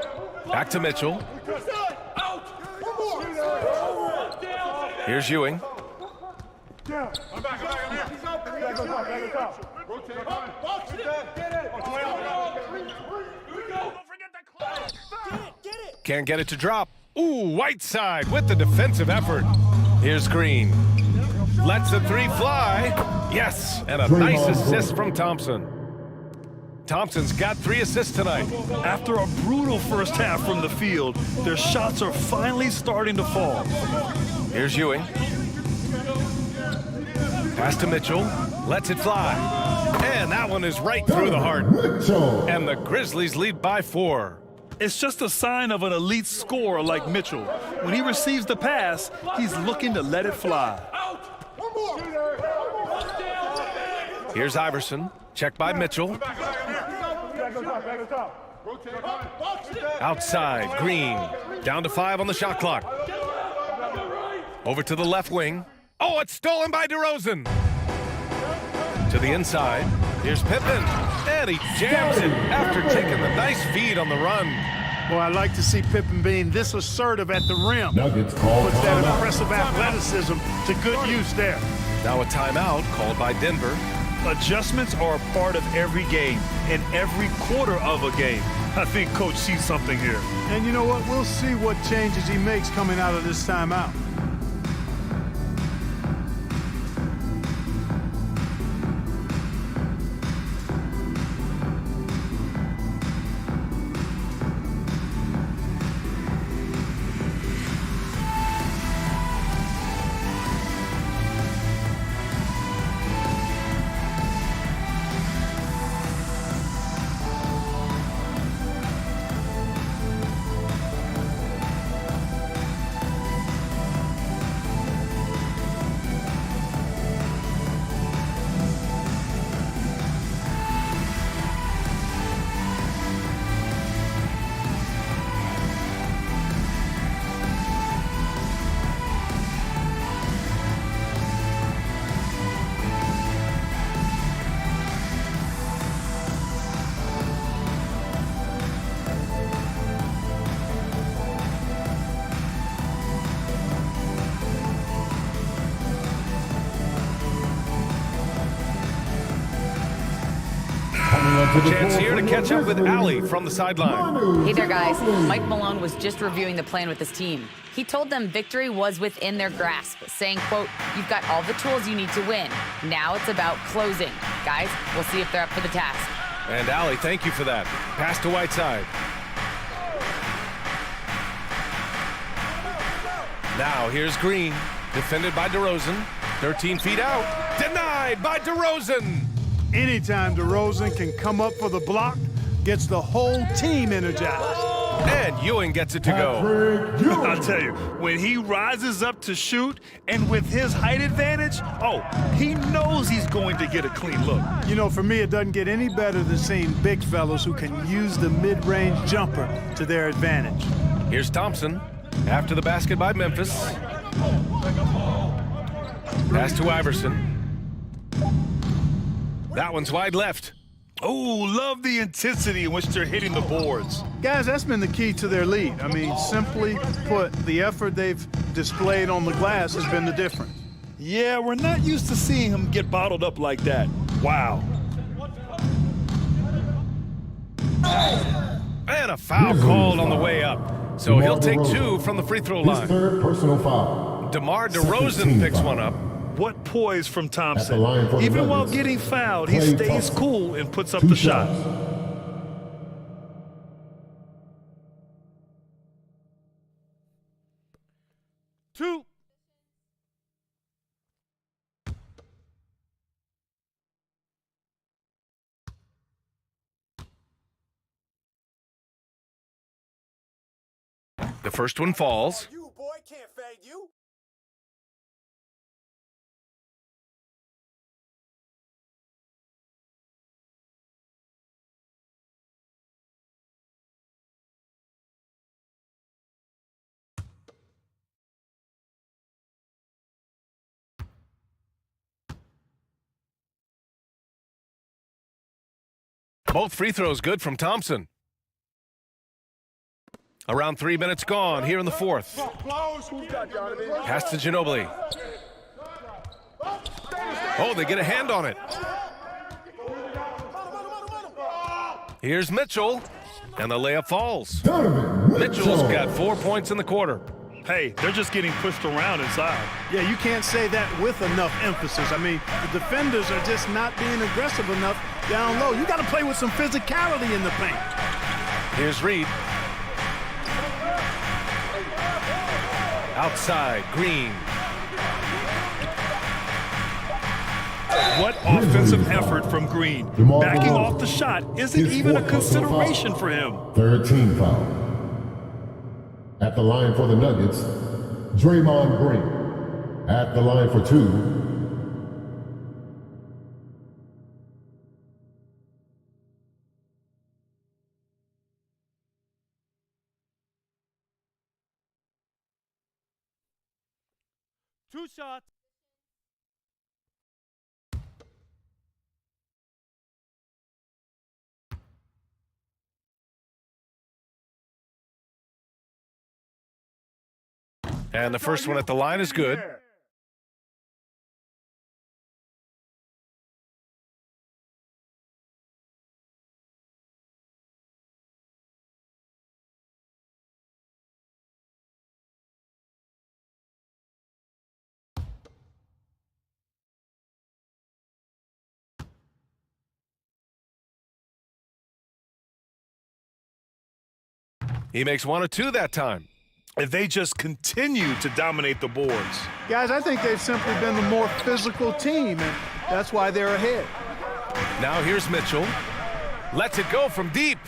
Back to Mitchell. Here's Ewing. Can't get it to drop. Ooh, Whiteside with the defensive effort. Here's Green. Lets the three fly. Yes, and a nice assist from Thompson. Thompson's got 3 assists tonight. After a brutal first half from the field, their shots are finally starting to fall. Here's Ewing. Pass to Mitchell. Lets it fly. And that one is right through the heart. And the Grizzlies lead by 4. It's just a sign of an elite scorer like Mitchell. When he receives the pass, he's looking to let it fly. Here's Iverson. Checked by Mitchell. Outside, Green. Down to 5 on the shot clock. Over to the left wing. Oh, it's stolen by DeRozan. To the inside. Here's Pippen. And he jams it after taking the nice feed on the run. Well, I like to see Pippen being this assertive at the rim. Nuggets call Puts that timeout. impressive athleticism to good use there. Now a timeout called by Denver. Adjustments are a part of every game and every quarter of a game. I think Coach sees something here. And you know what? We'll see what changes he makes coming out of this timeout. Chance here to catch up with Allie from the sideline. Hey there, guys. Mike Malone was just reviewing the plan with his team. He told them victory was within their grasp, saying, quote, "You've got all the tools you need to win. Now it's about closing. Guys, we'll see if they're up for the task." And Allie, thank you for that. Pass to Whiteside. Now here's Green, defended by DeRozan. 13 feet out. Denied by DeRozan. Anytime DeRozan can come up for the block, gets the whole team energized. And Ewing gets it to go. I'll tell you, when he rises up to shoot, and with his height advantage, he knows he's going to get a clean look. You know, for me, it doesn't get any better than seeing big fellas who can use the mid-range jumper to their advantage. Here's Thompson after the basket by Memphis. Pass to Iverson. That one's wide left. Oh, love the intensity in which they're hitting the boards. Guys, that's been the key to their lead. I mean, simply put, the effort they've displayed on the glass has been the difference. Yeah, we're not used to seeing him get bottled up like that. Wow. And a foul called on the way up. So he'll take 2 from the free throw line. His third personal foul. DeMar DeRozan picks one up. What poise from Thompson. line for the Even while Nuggets, getting fouled, he Klay stays Thompson. cool and puts up 2 the shot. shots. Two. The first one falls. You, boy, can't fade you. Both free throws good from Thompson. Around 3 minutes gone here in the fourth. Pass to Ginobili. Oh, they get a hand on it. Here's Mitchell, and the layup falls. Mitchell's got 4 points in the quarter. Hey, they're just getting pushed around inside. Yeah, you can't say that with enough emphasis. I mean, the defenders are just not being aggressive enough down low. You got to play with some physicality in the paint. Here's Reed. Outside, Green. What offensive effort from Green. Backing off the shot isn't even a consideration for him. Third team foul. At the line for the Nuggets, Draymond Green. At the line for 2. Two shots. And the first one at the line is good. He makes 1 or 2 that time. And they just continue to dominate the boards. Guys, I think they've simply been the more physical team, and that's why they're ahead. Now here's Mitchell. Lets it go from deep.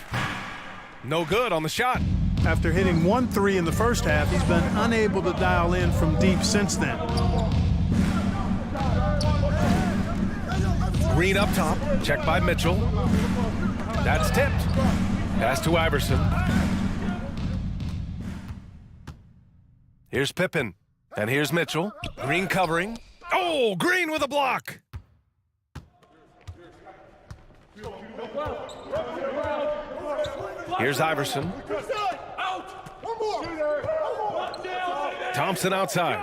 No good on the shot. After hitting 1 3 in the first half, he's been unable to dial in from deep since then. Green up top. Checked by Mitchell. That's tipped. Pass to Iverson. Here's Pippen. And here's Mitchell. Green covering. Oh, Green with a block. Here's Iverson. Thompson outside.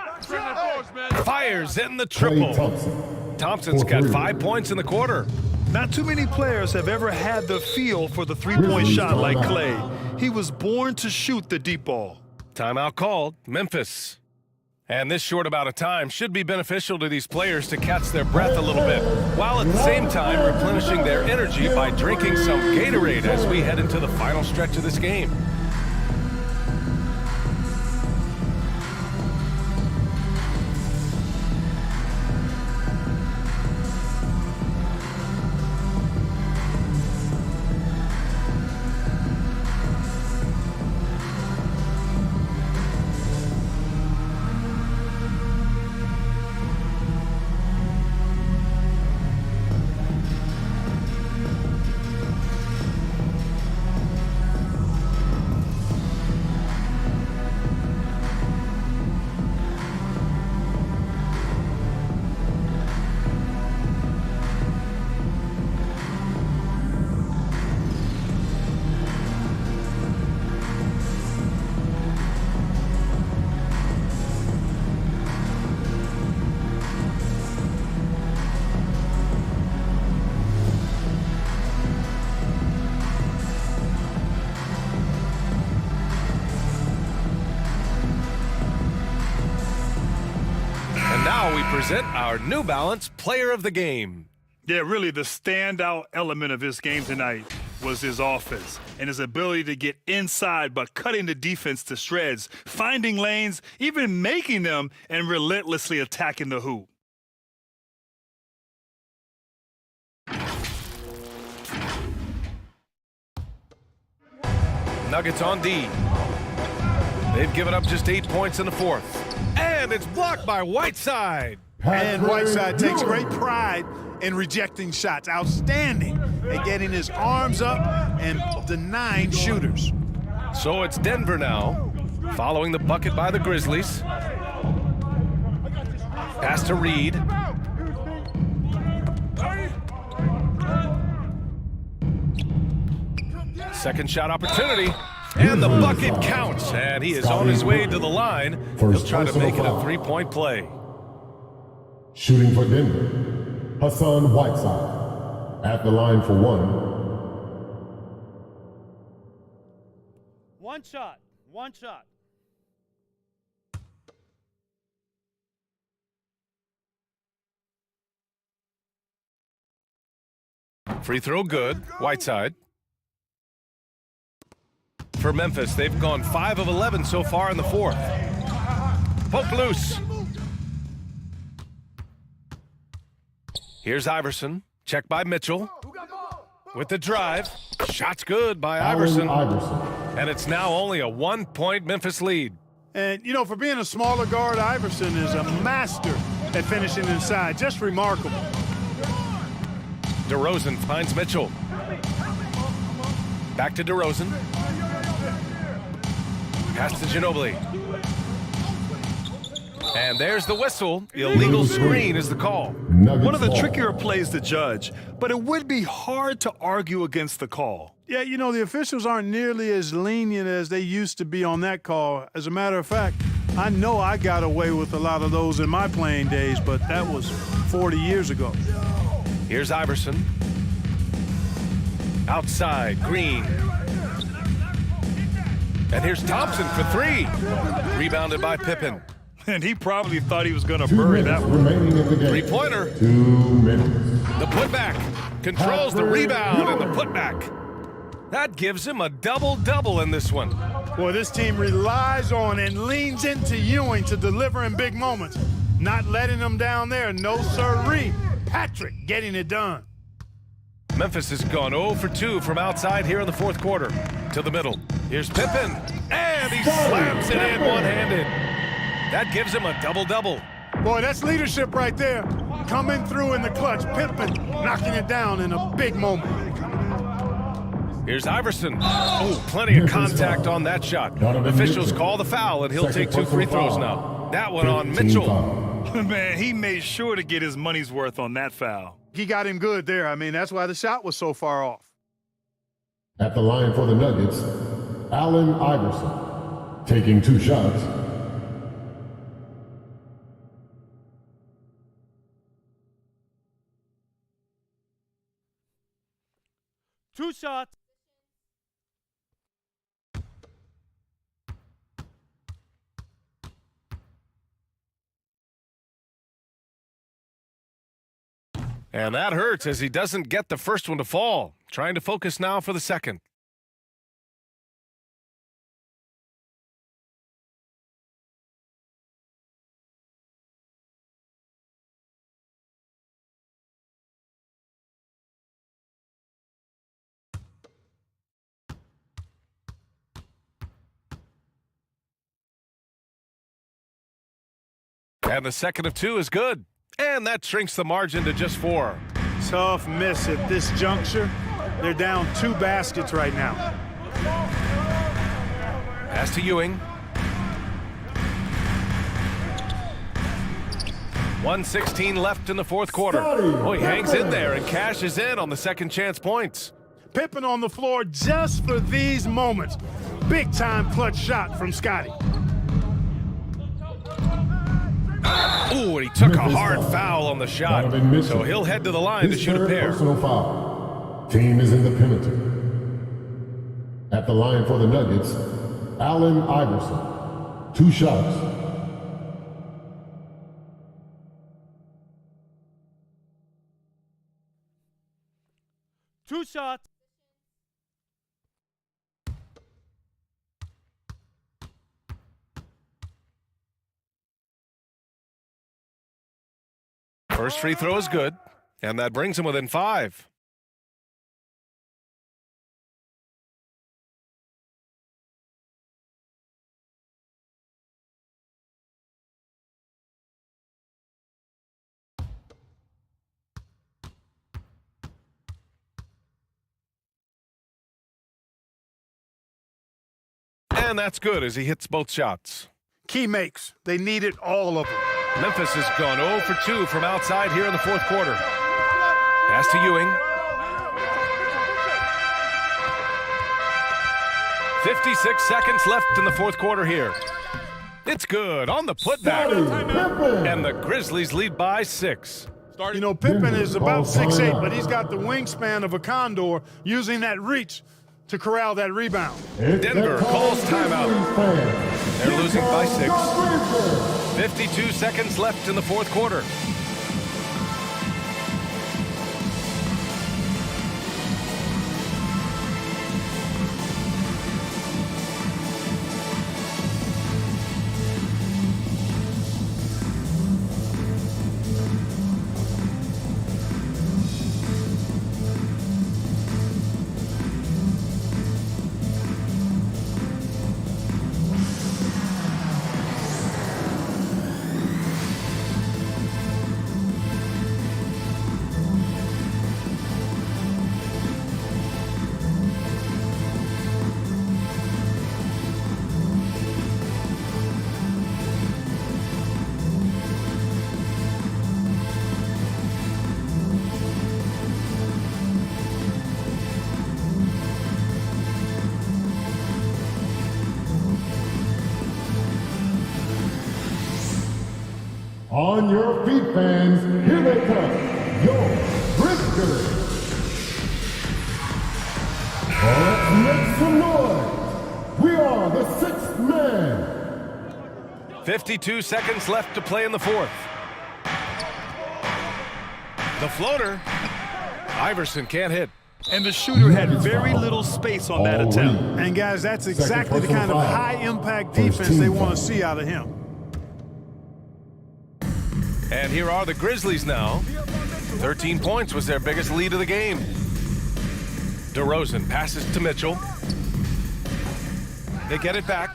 Fires in the triple. Thompson's got 5 points in the quarter. Not too many players have ever had the feel for the three-point shot like Klay. He was born to shoot the deep ball. Timeout called, Memphis. And this short amount of time should be beneficial to these players to catch their breath a little bit, while at the same time replenishing their energy by drinking some Gatorade as we head into the final stretch of this game. now we present our New Balance Player of the Game. Yeah, really, the standout element of his game tonight was his offense and his ability to get inside by cutting the defense to shreds, finding lanes, even making them, and relentlessly attacking the hoop. Nuggets on D. They've given up just 8 points in the fourth. And it's blocked by Whiteside. And Whiteside takes great pride in rejecting shots. Outstanding at getting his arms up and denying shooters. So it's Denver now, following the bucket by the Grizzlies. Pass to Reed. Second shot opportunity. And the bucket counts. And he is on his way to the line. He'll try to make it a three-point play. Shooting for Denver, Hassan Whiteside. At the line for one. One shot. One shot. Free throw good. Whiteside. For Memphis, they've gone 5 of 11 so far in the fourth. Poke loose. Here's Iverson. Check by Mitchell. With the drive. Shot's good by Iverson. And it's now only a 1-point Memphis lead. And, you know, for being a smaller guard, Iverson is a master at finishing inside. Just remarkable. DeRozan finds Mitchell. Back to DeRozan. Pass to Ginobili. And there's the whistle. Illegal screen is the call. One of the trickier plays to judge, but it would be hard to argue against the call. Yeah, you know, the officials aren't nearly as lenient as they used to be on that call. As a matter of fact, I know I got away with a lot of those in my playing days, but that was 40 years ago. Here's Iverson. Outside, Green. And here's Thompson for three. Rebounded by Pippen. And he probably thought he was going to bury that one. Three-pointer. 2 minutes. The putback. Controls the rebound and the putback. That gives him a double-double in this one. Boy, this team relies on and leans into Ewing to deliver in big moments. Not letting them down there. No sirree. Patrick getting it done. Memphis has gone 0 for 2 from outside here in the fourth quarter. To the middle. Here's Pippen. And he slams it in one-handed. That gives him a double-double. Boy, that's leadership right there. Coming through in the clutch. Pippen knocking it down in a big moment. Here's Iverson. Oh, plenty of contact on that shot. Officials call the foul, and he'll take 2 free throws now. That one on Mitchell. Man, he made sure to get his money's worth on that foul. He got him good there. I mean, that's why the shot was so far off. At the line for the Nuggets, Allen Iverson. Taking 2 shots. Two shots. And that hurts as he doesn't get the first one to fall. Trying to focus now for the second. And the second of 2 is good. And that shrinks the margin to just 4. Tough miss at this juncture. They're down 2 baskets right now. Pass to Ewing. 1:16 left in the fourth quarter. Oh, he hangs in there and cashes in on the second chance points. Pippen on the floor just for these moments. Big time clutch shot from Scotty. Ooh, and he took a hard foul on the shot. So he'll head to the line to shoot a pair. Personal foul. Team is in the penalty. At the line for the Nuggets, Allen Iverson. 2 shots. shots. First free throw is good, and that brings him within 5. And that's good as he hits both shots. Key makes. They needed all of them. Memphis has gone 0 for 2 from outside here in the fourth quarter. Pass to Ewing. 56 seconds left in the fourth quarter here. It's good on the putback. And the Grizzlies lead by 6. You know, Pippen is about 6'8", but he's got the wingspan of a condor, using that reach to corral that rebound. Denver calls timeout. They're losing by 6. 52 seconds left in the fourth quarter. On your feet, fans, here they come, your Grizzlies. Let's make some noise. We are the 6th man. 52 seconds left to play in the fourth. The floater. Iverson can't hit. And the shooter had very little space on that attempt. And guys, that's exactly the kind of high-impact defense they want to see out of him. And here are the Grizzlies now. 13 points was their biggest lead of the game. DeRozan passes to Mitchell. They get it back.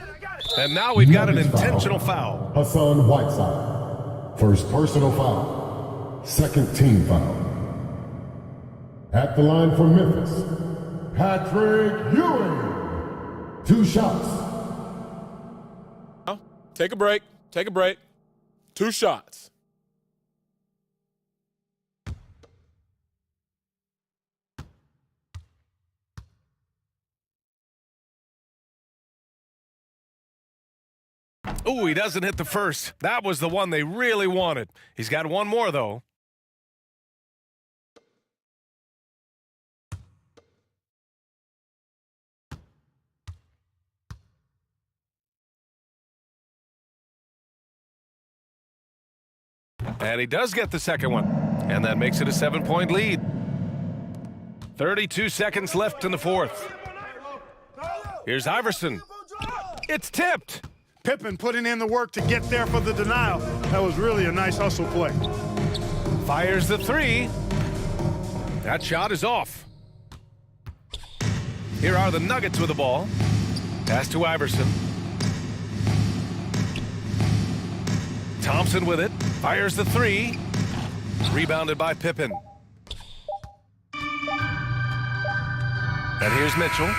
And now we've got an intentional foul. Hassan Whiteside. First personal foul. Second team foul. At the line for Memphis, Patrick Ewing. 2 shots. Take a break. Take a break. 2 shots. Ooh, he doesn't hit the first. That was the one they really wanted. He's got one more, though. And he does get the second one. And that makes it a 7-point lead. 32 seconds left in the fourth. Here's Iverson. It's tipped. Pippen putting in the work to get there for the denial. That was really a nice hustle play. Fires the 3. That shot is off. Here are the Nuggets with the ball. Pass to Iverson. Thompson with it. Fires the 3. Rebounded by Pippen. And here's Mitchell.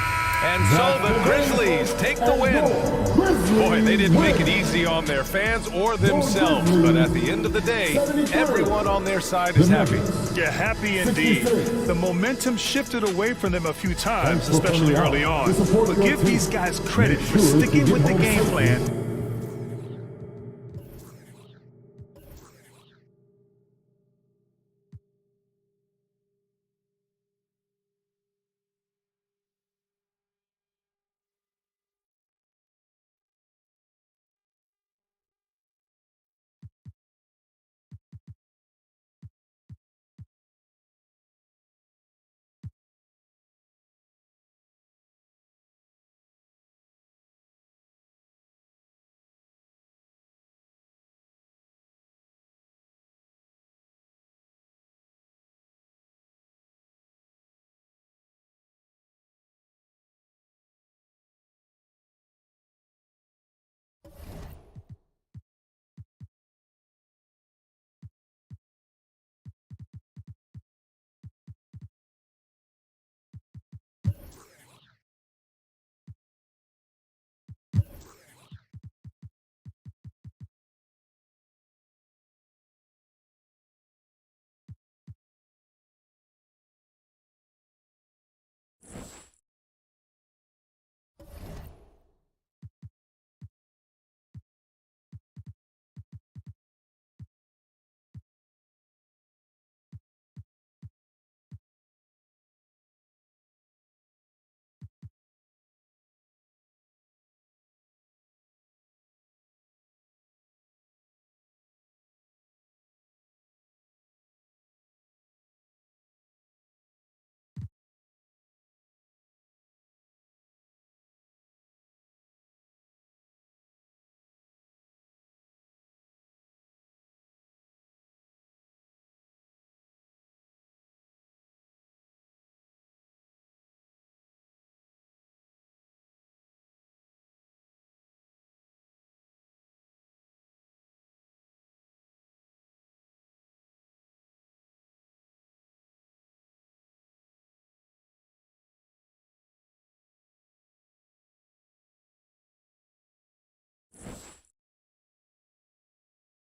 And so the Grizzlies take the win. Boy, they didn't make it easy on their fans or themselves. But at the end of the day, everyone on their side is happy. Yeah, happy indeed. The momentum shifted away from them a few times, especially early on. But give these guys credit for sticking with the game plan